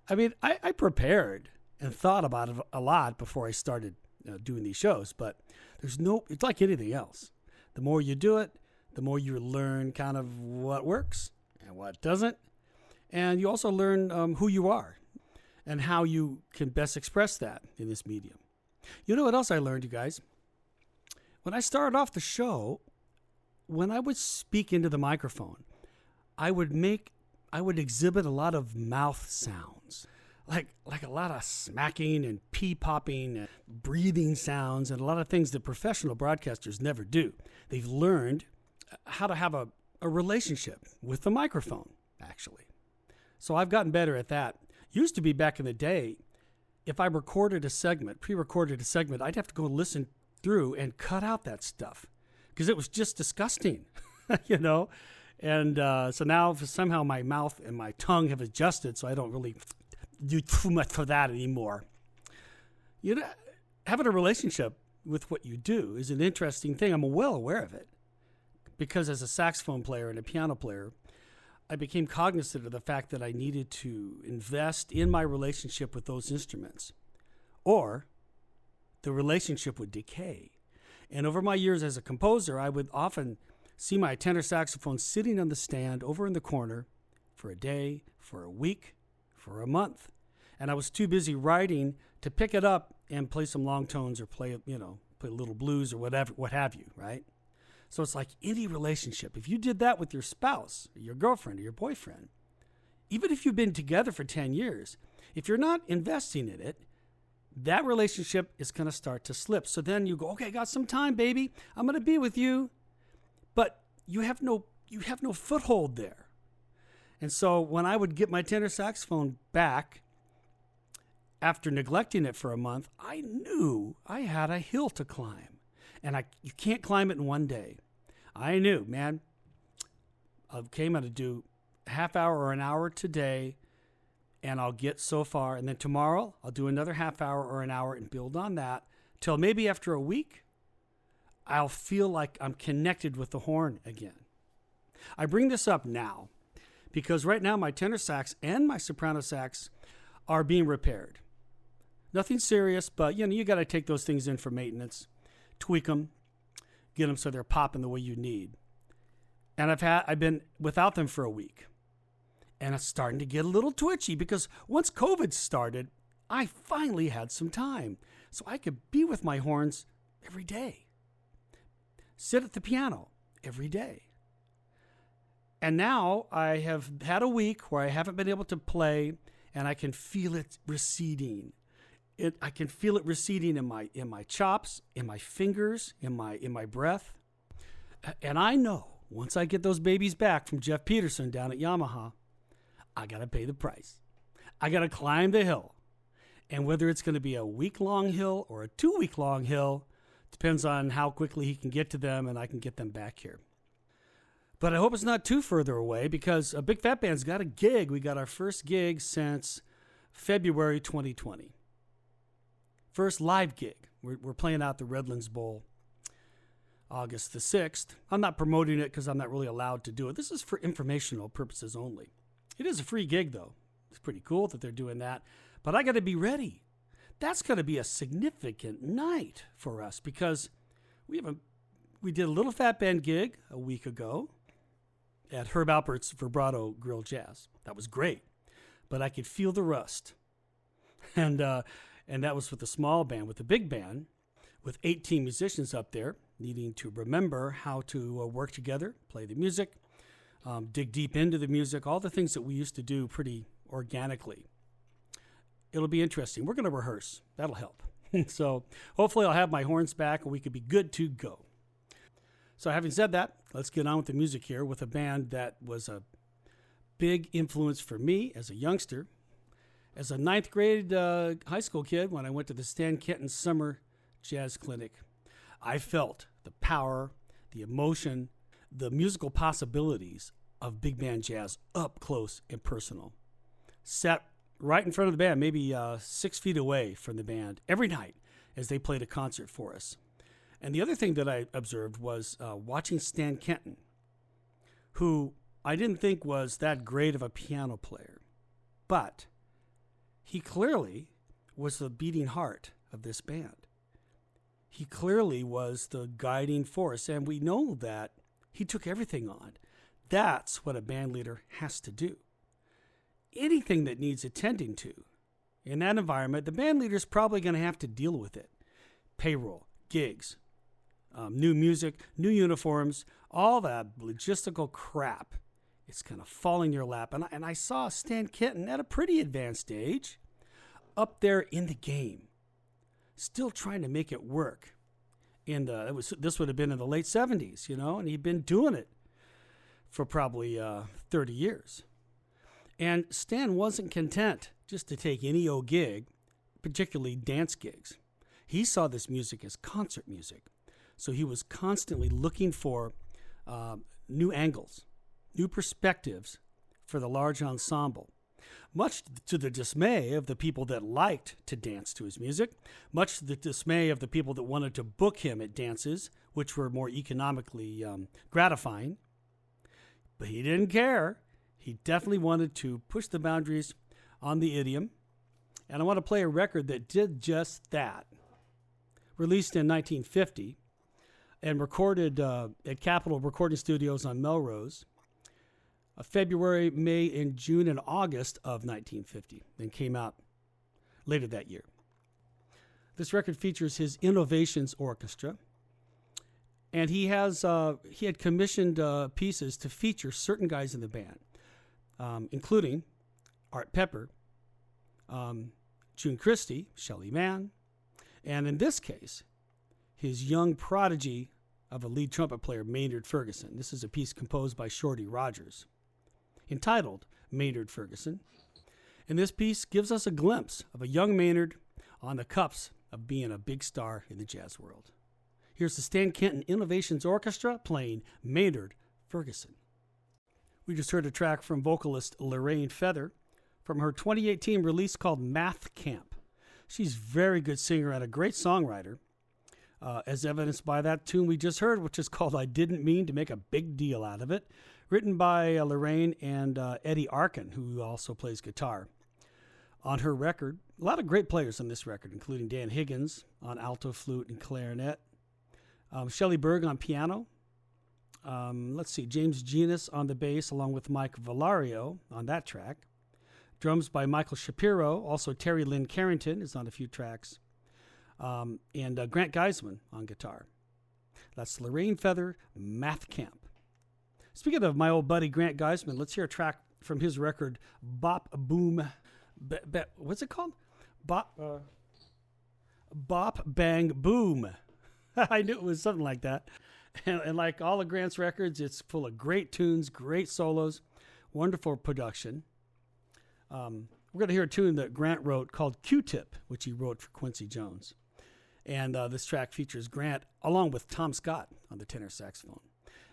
S5: I mean, I prepared and thought about it a lot before I started doing these shows, but it's like anything else. The more you do it, the more you learn kind of what works and what doesn't. And you also learn who you are and how you can best express that in this medium. You know what else I learned, you guys? When I started off the show, when I would speak into the microphone, I would exhibit a lot of mouth sounds, like a lot of smacking and pee popping and breathing sounds and a lot of things that professional broadcasters never do. They've learned how to have a relationship with the microphone, actually. So I've gotten better at that. Used to be back in the day, if I pre-recorded a segment, I'd have to go listen through and cut out that stuff because it was just disgusting, you know? And so now somehow my mouth and my tongue have adjusted, so I don't really do too much for that anymore. You know, having a relationship with what you do is an interesting thing. I'm well aware of it because as a saxophone player and a piano player, I became cognizant of the fact that I needed to invest in my relationship with those instruments, or the relationship would decay. And over my years as a composer, I would often see my tenor saxophone sitting on the stand over in the corner for a day, for a week, for a month. And I was too busy writing to pick it up and play some long tones or play a little blues or whatever, what have you, right? So it's like any relationship. If you did that with your spouse, or your girlfriend, or your boyfriend, even if you've been together for 10 years, if you're not investing in it, that relationship is going to start to slip. So then you go, okay, I got some time, baby. I'm going to be with you. But you have no foothold there. And so when I would get my tenor saxophone back after neglecting it for a month, I knew I had a hill to climb. And you can't climb it in one day. I knew, man, I'm going to do a half hour or an hour today, and I'll get so far. And then tomorrow, I'll do another half hour or an hour and build on that till maybe after a week, I'll feel like I'm connected with the horn again. I bring this up now because right now my tenor sax and my soprano sax are being repaired. Nothing serious, but you got to take those things in for maintenance, tweak them, get them so they're popping the way you need. And I've been without them for a week. And it's starting to get a little twitchy because once COVID started, I finally had some time. So I could be with my horns every day. Sit at the piano every day. And now I have had a week where I haven't been able to play, and I can feel it receding. I can feel it receding in my chops, in my fingers, in my breath. And I know once I get those babies back from Jeff Peterson down at Yamaha, I got to pay the price. I got to climb the hill. And whether it's going to be a week-long hill or a 2-week-long hill depends on how quickly he can get to them and I can get them back here. But I hope it's not too further away because a Big Phat Band's got a gig. We got our first gig since February 2020. First live gig. We're playing out the Redlands Bowl August the 6th. I'm not promoting it because I'm not really allowed to do it. This is for informational purposes only. It is a free gig, though. It's pretty cool that they're doing that. But I got to be ready. That's going to be a significant night for us because we did a little Phat Band gig a week ago at Herb Alpert's Vibrato Grill Jazz. That was great, but I could feel the rust. And that was with a small band. With a big band, with 18 musicians up there, needing to remember how to work together, play the music, dig deep into the music, all the things that we used to do pretty organically. it'll be interesting. We're going to rehearse. That'll help. So hopefully I'll have my horns back and we could be good to go. So having said that, let's get on with the music here with a band that was a big influence for me as a youngster. As a 9th grade high school kid, when I went to the Stan Kenton Summer Jazz Clinic, I felt the power, the emotion, the musical possibilities of big band jazz up close and personal. Sat right in front of the band, maybe 6 feet away from the band every night as they played a concert for us. And the other thing that I observed was watching Stan Kenton, who I didn't think was that great of a piano player, but he clearly was the beating heart of this band. He clearly was the guiding force, and we know that he took everything on. That's what a band leader has to do. Anything that needs attending to in that environment, the band leader is probably going to have to deal with it. Payroll, gigs, new music, new uniforms, all that logistical crap. It's kind of falling in your lap. And I saw Stan Kenton at a pretty advanced age up there in the game, still trying to make it work. This would have been in the late 70s, and he'd been doing it for probably 30 years. And Stan wasn't content just to take any old gig, particularly dance gigs. He saw this music as concert music. So he was constantly looking for new angles, new perspectives for the large ensemble. Much to the dismay of the people that liked to dance to his music, much to the dismay of the people that wanted to book him at dances, which were more economically gratifying. But he didn't care. He definitely wanted to push the boundaries on the idiom. And I want to play a record that did just that. Released in 1950 and recorded at Capitol Recording Studios on Melrose. February, May, and June, and August of 1950. Then came out later that year. This record features his Innovations Orchestra. And he had commissioned pieces to feature certain guys in the band, including Art Pepper, June Christie, Shelley Mann, and in this case, his young prodigy of a lead trumpet player, Maynard Ferguson. This is a piece composed by Shorty Rogers, entitled Maynard Ferguson. And this piece gives us a glimpse of a young Maynard on the cusp of being a big star in the jazz world. Here's the Stan Kenton Innovations Orchestra playing Maynard Ferguson. We just heard a track from vocalist Lorraine Feather from her 2018 release called Math Camp. She's a very good singer and a great songwriter, as evidenced by that tune we just heard, which is called I Didn't Mean to Make a Big Deal Out of It, written by Lorraine and Eddie Arkin, who also plays guitar. On her record, a lot of great players on this record, including Dan Higgins on alto, flute, and clarinet, Shelley Berg on piano, James Genus on the bass, along with Mike Valario on that track. Drums by Michael Shapiro. Also, Terry Lynn Carrington is on a few tracks. And Grant Geisman on guitar. That's Lorraine Feather, Math Camp. Speaking of my old buddy Grant Geisman, let's hear a track from his record, Bop Boom. What's it called? Bop Bang Boom. I knew it was something like that. And like all of Grant's records, it's full of great tunes, great solos, wonderful production. We're going to hear a tune that Grant wrote called Q-Tip, which he wrote for Quincy Jones. And this track features Grant along with Tom Scott on the tenor saxophone.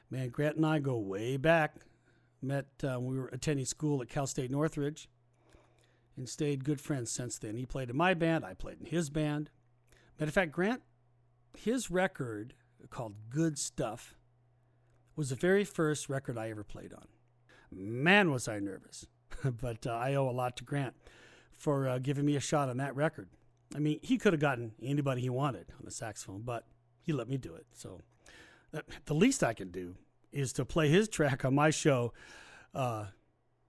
S5: Man, Grant and I go way back. Met when we were attending school at Cal State Northridge and stayed good friends since then. He played in my band. I played in his band. Matter of fact, Grant, his record called Good Stuff was the very first record I ever played on. Man, was I nervous. But I owe a lot to Grant for giving me a shot on that record. I mean, he could have gotten anybody he wanted on the saxophone, but he let me do it. So the least I can do is to play his track on my show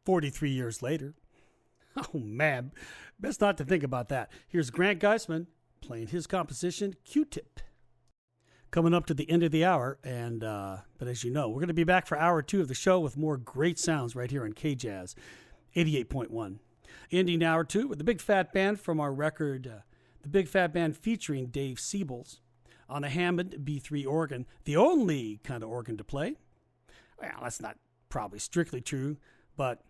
S5: 43 years later. Oh, man. Best not to think about that. Here's Grant Geisman playing his composition, Q-Tip. Coming up to the end of the hour, but as you know, we're going to be back for hour 2 of the show with more great sounds right here on K-Jazz 88.1. Ending hour 2 with the Big Phat Band from our record, the Big Phat Band featuring Dave Siebels on a Hammond B3 organ, the only kind of organ to play. Well, that's not probably strictly true, but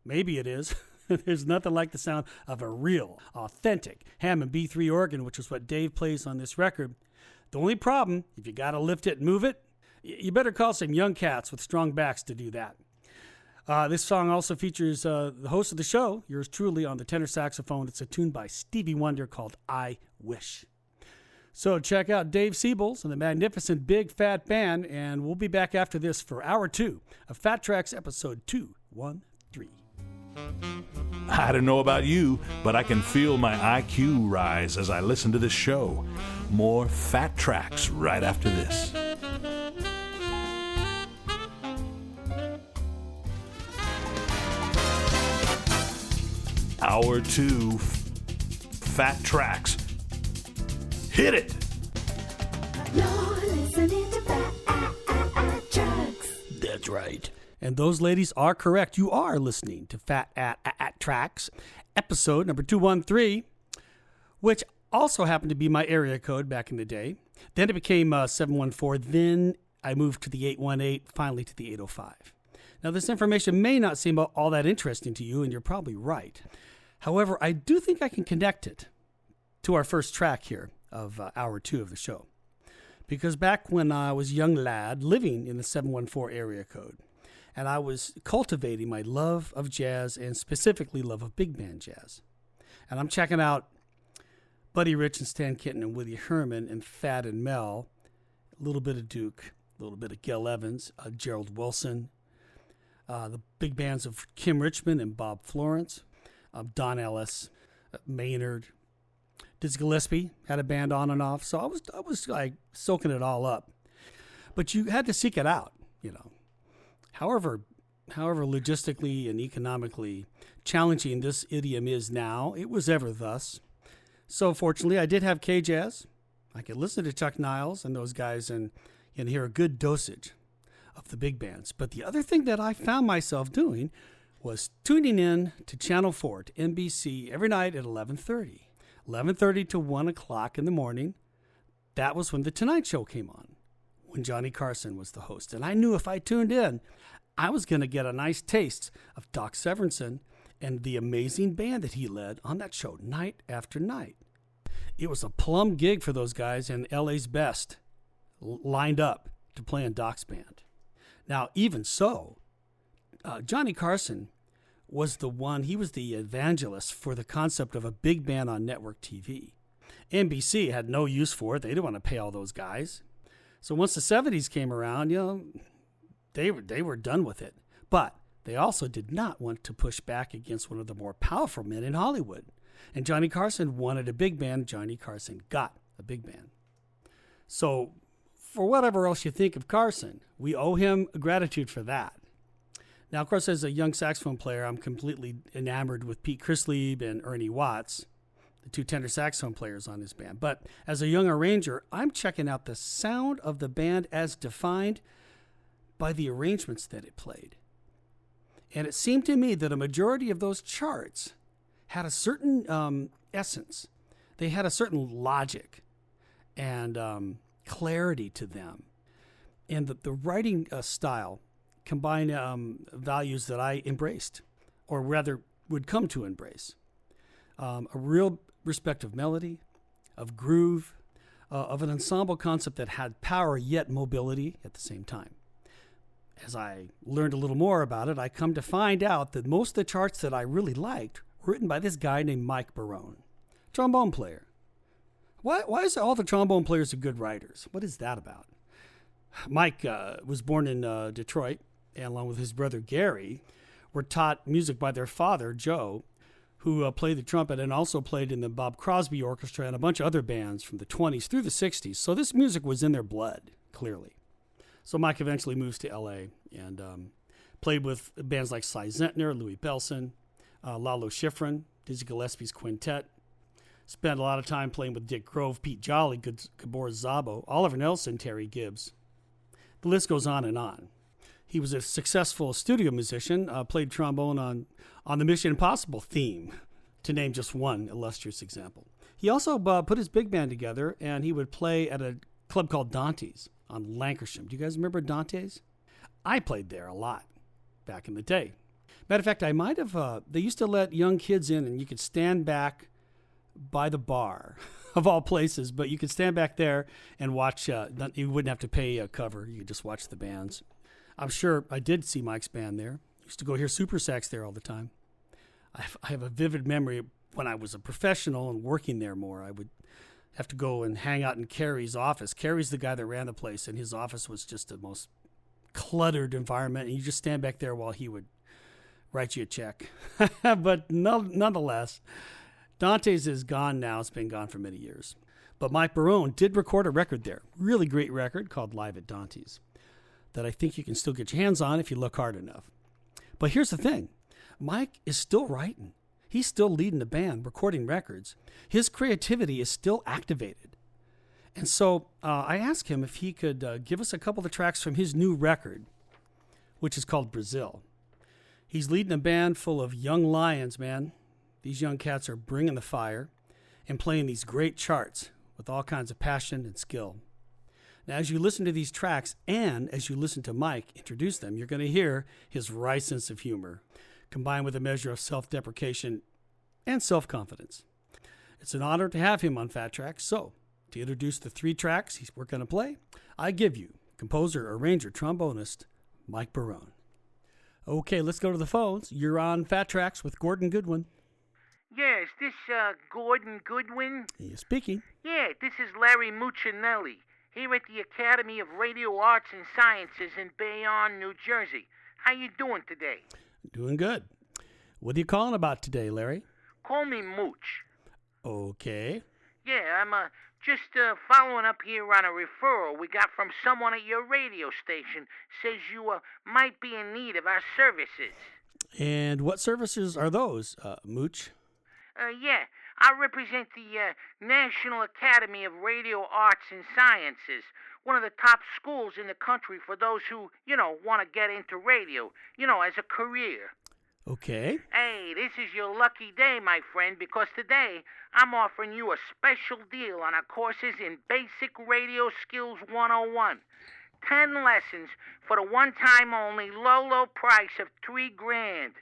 S5: maybe it is. There's nothing like the sound of a real, authentic Hammond B3 organ, which is what Dave plays on this record. The only problem, if you got to lift it and move it, you better call some young cats with strong backs to do that. This song also features the host of the show, yours truly, on the tenor saxophone. It's a tune by Stevie Wonder called I Wish. So check out Dave Siebels and the magnificent Big Phat Band, and we'll be back after this for hour 2 of Phat Tracks episode 213.
S9: I don't know about you, but I can feel my IQ rise as I listen to this show. More Phat Tracks right after this. Hour 2, Phat Tracks. Hit it!
S4: You're listening to Phat Tracks.
S5: That's right. And those ladies are correct. You are listening to Phat Tracks, episode number 213, which also happened to be my area code back in the day. Then it became 714. Then I moved to the 818, finally to the 805. Now, this information may not seem all that interesting to you, and you're probably right. However, I do think I can connect it to our first track here of hour 2 of the show. Because back when I was a young lad living in the 714 area code, and I was cultivating my love of jazz and specifically love of big band jazz. And I'm checking out Buddy Rich and Stan Kenton and Willie Herman and Thad and Mel, a little bit of Duke, a little bit of Gil Evans, Gerald Wilson, the big bands of Kim Richmond and Bob Florence, Don Ellis, Maynard, Dizzy Gillespie had a band on and off. So I was like soaking it all up. But you had to seek it out, you know. However logistically and economically challenging this idiom is now, it was ever thus. So fortunately, I did have K-Jazz. I could listen to Chuck Niles and those guys and hear a good dosage of the big bands. But the other thing that I found myself doing was tuning in to Channel 4, to NBC, every night at 11:30 to 1 o'clock in the morning. That was when The Tonight Show came on, when Johnny Carson was the host. And I knew if I tuned in, I was going to get a nice taste of Doc Severinsen and the amazing band that he led on that show night after night. It was a plum gig for those guys, and LA's best lined up to play in Doc's band. Now, even so, Johnny Carson was the one, he was the evangelist for the concept of a big band on network TV. NBC had no use for it. They didn't want to pay all those guys. So once the 70s came around, they were done with it. But they also did not want to push back against one of the more powerful men in Hollywood. And Johnny Carson wanted a big band. Johnny Carson got a big band. So for whatever else you think of Carson, we owe him gratitude for that. Now, of course, as a young saxophone player, I'm completely enamored with Pete Chrislieb and Ernie Watts, the two tenor saxophone players on his band. But as a young arranger, I'm checking out the sound of the band as defined by the arrangements that it played. And it seemed to me that a majority of those charts had a certain essence. They had a certain logic and clarity to them. And the writing style combined values that I embraced, or rather would come to embrace. A real respect of melody, of groove, of an ensemble concept that had power yet mobility at the same time. As I learned a little more about it, I come to find out that most of the charts that I really liked were written by this guy named Mike Barone, trombone player. Why is all the trombone players are good writers? What is that about? Mike was born in Detroit, and along with his brother Gary, were taught music by their father, Joe, who played the trumpet and also played in the Bob Crosby Orchestra and a bunch of other bands from the 20s through the 60s. So this music was in their blood, clearly. So Mike eventually moves to L.A. and played with bands like Cy Zentner, Louis Bellson, Lalo Schifrin, Dizzy Gillespie's Quintet. Spent a lot of time playing with Dick Grove, Pete Jolly, Gabor Szabo, Oliver Nelson, Terry Gibbs. The list goes on and on. He was a successful studio musician, played trombone on the Mission Impossible theme, to name just one illustrious example. He also put his big band together, and he would play at a club called Dante's on Lancashire. Do you guys remember Dante's? I played there a lot back in the day. Matter of fact, I might have, they used to let young kids in, and you could stand back by the bar, of all places, but you could stand back there and watch. You wouldn't have to pay a cover. You could just watch the bands. I'm sure I did see Mike's band there. Used to go hear Super Sax there all the time. I have a vivid memory when I was a professional and working there more. I would have to go and hang out in Kerry's office. Kerry's the guy that ran the place, and his office was just the most cluttered environment, and you just stand back there while he would write you a check. But nonetheless, Dante's is gone now. It's been gone for many years. But Mike Barone did record a record there, really great record called Live at Dante's, that I think you can still get your hands on if you look hard enough. But here's the thing. Mike is still writing. He's still leading the band, recording records. His creativity is still activated. And so I asked him if he could give us a couple of the tracks from his new record, which is called Brazil. He's leading a band full of young lions, man. These young cats are bringing the fire and playing these great charts with all kinds of passion and skill. Now, as you listen to these tracks and as you listen to Mike introduce them, you're going to hear his wry sense of humor, combined with a measure of self-deprecation and self-confidence. It's an honor to have him on Phat Tracks. So, to introduce the 3 tracks we're going to play, I give you composer, arranger, trombonist, Mike Barone. Okay, let's go to the phones. You're on Phat Tracks with Gordon Goodwin.
S6: Yeah, is this Gordon Goodwin?
S5: He's speaking.
S6: Yeah, this is Larry Muccinelli, here at the Academy of Radio Arts and Sciences in Bayonne, New Jersey. How you doing today?
S5: Doing good. What are you calling about today, Larry?
S6: Call me Mooch.
S5: Okay.
S6: Yeah, I'm just following up here on a referral we got from someone at your radio station. Says you might be in need of our services.
S5: And what services are those, Mooch?
S6: Yeah, I represent the National Academy of Radio Arts and Sciences, one of the top schools in the country for those who, want to get into radio, as a career.
S5: Okay.
S6: Hey, this is your lucky day, my friend, because today I'm offering you a special deal on our courses in Basic Radio Skills 101. 10 lessons for the one-time only low price of $3,000.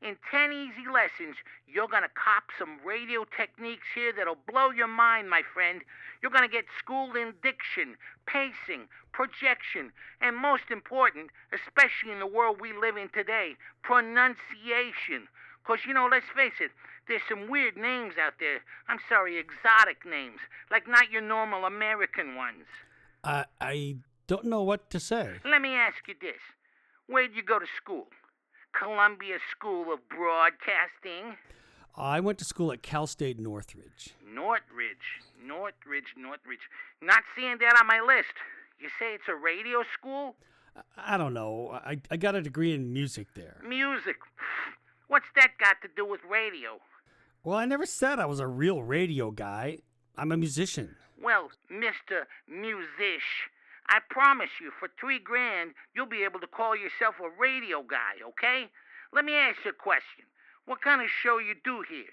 S6: In 10 easy lessons, you're going to cop some radio techniques here that'll blow your mind, my friend. You're going to get schooled in diction, pacing, projection, and most important, especially in the world we live in today, pronunciation. Because, let's face it, there's some weird names out there. I'm sorry, exotic names, like not your normal American ones.
S5: I don't know what to say.
S6: Let me ask you this. Where'd you go to school? Columbia School of Broadcasting?
S5: I went to school at Cal State Northridge.
S6: Northridge. Not seeing that on my list. You say it's a radio school?
S5: I don't know. I got a degree in music there.
S6: Music? What's that got to do with radio?
S5: Well, I never said I was a real radio guy. I'm a musician.
S6: Well, Mr. Musish, I promise you, for $3,000, you'll be able to call yourself a radio guy, okay? Let me ask you a question. What kind of show you do here?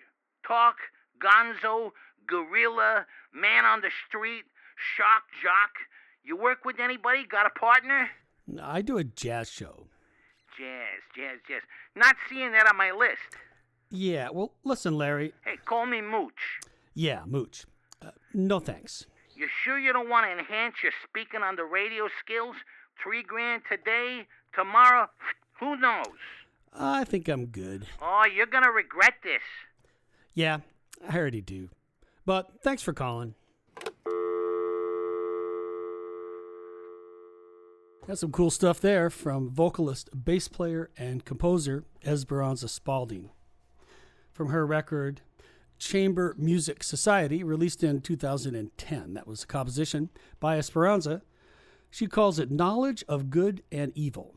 S6: Talk, gonzo, gorilla, man on the street, shock jock? You work with anybody? Got a partner?
S5: I do a jazz show.
S6: Jazz. Not seeing that on my list.
S5: Yeah, well, listen, Larry.
S6: Hey, call me Mooch.
S5: Yeah, Mooch. No thanks.
S6: You sure you don't want to enhance your speaking on the radio skills? $3,000 today, tomorrow, who knows?
S5: I think I'm good.
S6: Oh, you're going to regret this.
S5: Yeah, I already do. But thanks for calling. Got some cool stuff there from vocalist, bass player, and composer Esperanza Spalding. From her record, Chamber Music Society, released in 2010. That was a composition by Esperanza. She calls it Knowledge of Good and Evil.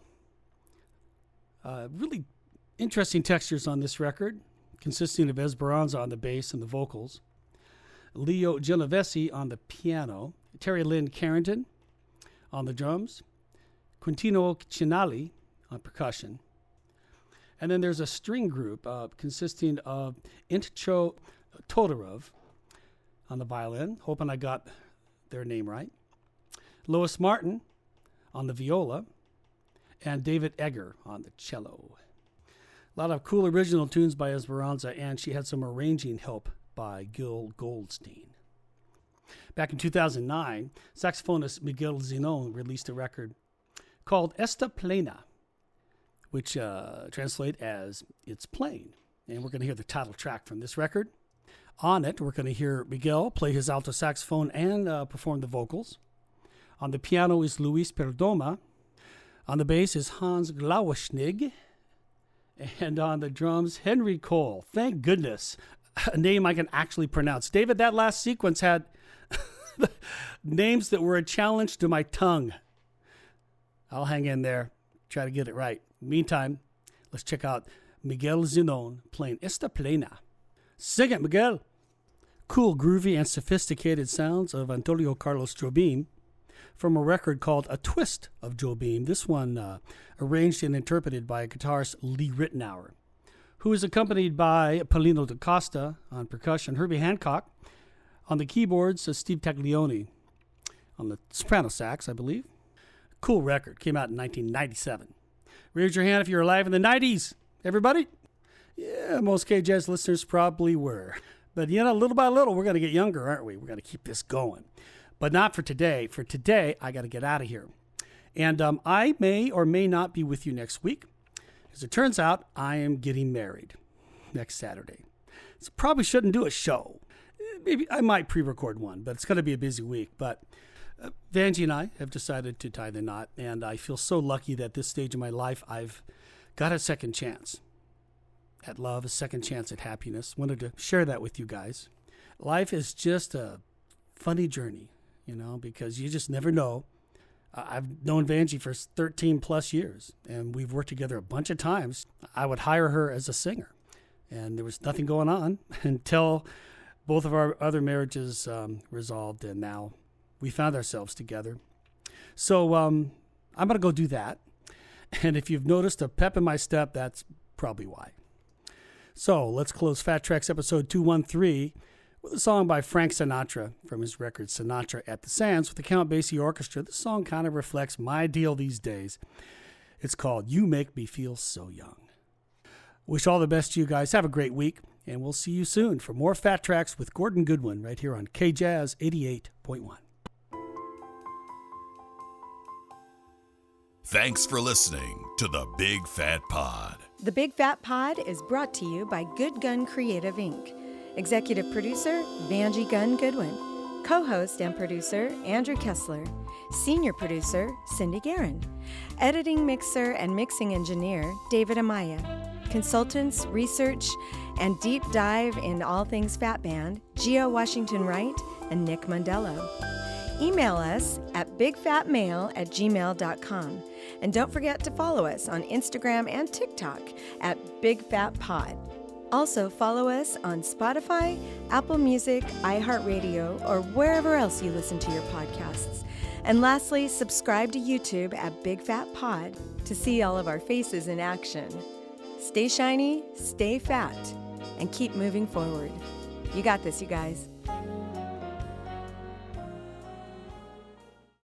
S5: Really interesting textures on this record, consisting of Esperanza on the bass and the vocals, Leo Genovese on the piano, Terry Lynn Carrington on the drums, Quintino Cinali on percussion. And then there's a string group consisting of Intcho Todorov on the violin, hoping I got their name right, Lois Martin on the viola, and David Egger on the cello. A lot of cool original tunes by Esperanza, and she had some arranging help by Gil Goldstein. Back in 2009, saxophonist Miguel Zinon released a record called Esta Plena, which translates as It's Plain. And we're going to hear the title track from this record. On it, we're going to hear Miguel play his alto saxophone and perform the vocals. On the piano is Luis Perdomo. On the bass is Hans Glaueschnig. And on the drums, Henry Cole. Thank goodness. A name I can actually pronounce. David, that last sequence had names that were a challenge to my tongue. I'll hang in there, try to get it right. Meantime, let's check out Miguel Zinon playing Esta Plena. Sing it, Miguel. Cool, groovy, and sophisticated sounds of Antonio Carlos Jobim from a record called A Twist of Jobim. This one arranged and interpreted by guitarist Lee Ritenour, who is accompanied by Paulino da Costa on percussion, Herbie Hancock on the keyboards, Steve Taglioni on the soprano sax, I believe. Cool record. Came out in 1997. Raise your hand if you're alive in the 90s. Everybody? Yeah, most K-Jazz listeners probably were. But, little by little, we're going to get younger, aren't we? We're going to keep this going. But not for today. For today, I got to get out of here. And I may or may not be with you next week. As it turns out, I am getting married next Saturday. So probably shouldn't do a show. Maybe I might pre-record one, but it's going to be a busy week. But Vangie and I have decided to tie the knot, and I feel so lucky that at this stage of my life, I've got a second chance at love, a second chance at happiness. Wanted to share that with you guys. Life is just a funny journey, because you just never know. I've known Vangie for 13 plus years, and we've worked together a bunch of times. I would hire her as a singer, and there was nothing going on until both of our other marriages resolved, and now we found ourselves together. So I'm going to go do that. And if you've noticed a pep in my step, that's probably why. So let's close Phat Tracks episode 213 with a song by Frank Sinatra from his record Sinatra at the Sands with the Count Basie Orchestra. This song kind of reflects my deal these days. It's called You Make Me Feel So Young. Wish all the best to you guys. Have a great week, and we'll see you soon for more Phat Tracks with Gordon Goodwin right here on KJazz 88.1.
S1: Thanks for listening to the Big Phat Pod.
S11: The Big Phat Pod is brought to you by Good Gun Creative, Inc. Executive producer, Vangie Gunn-Goodwin. Co-host and producer, Andrew Kesler. Senior producer, Cindy Guerin. Editing, mixer, and mixing engineer, David Amaya. Consultants, research, and deep dive in all things Phat Band, Gio Washington Wright and Nick Mondello. Email us at bigfatmail@gmail.com. And don't forget to follow us on Instagram and TikTok at Big Phat Pod. Also, follow us on Spotify, Apple Music, iHeartRadio, or wherever else you listen to your podcasts. And lastly, subscribe to YouTube at Big Phat Pod to see all of our faces in action. Stay shiny, stay fat, and keep moving forward. You got this, you guys.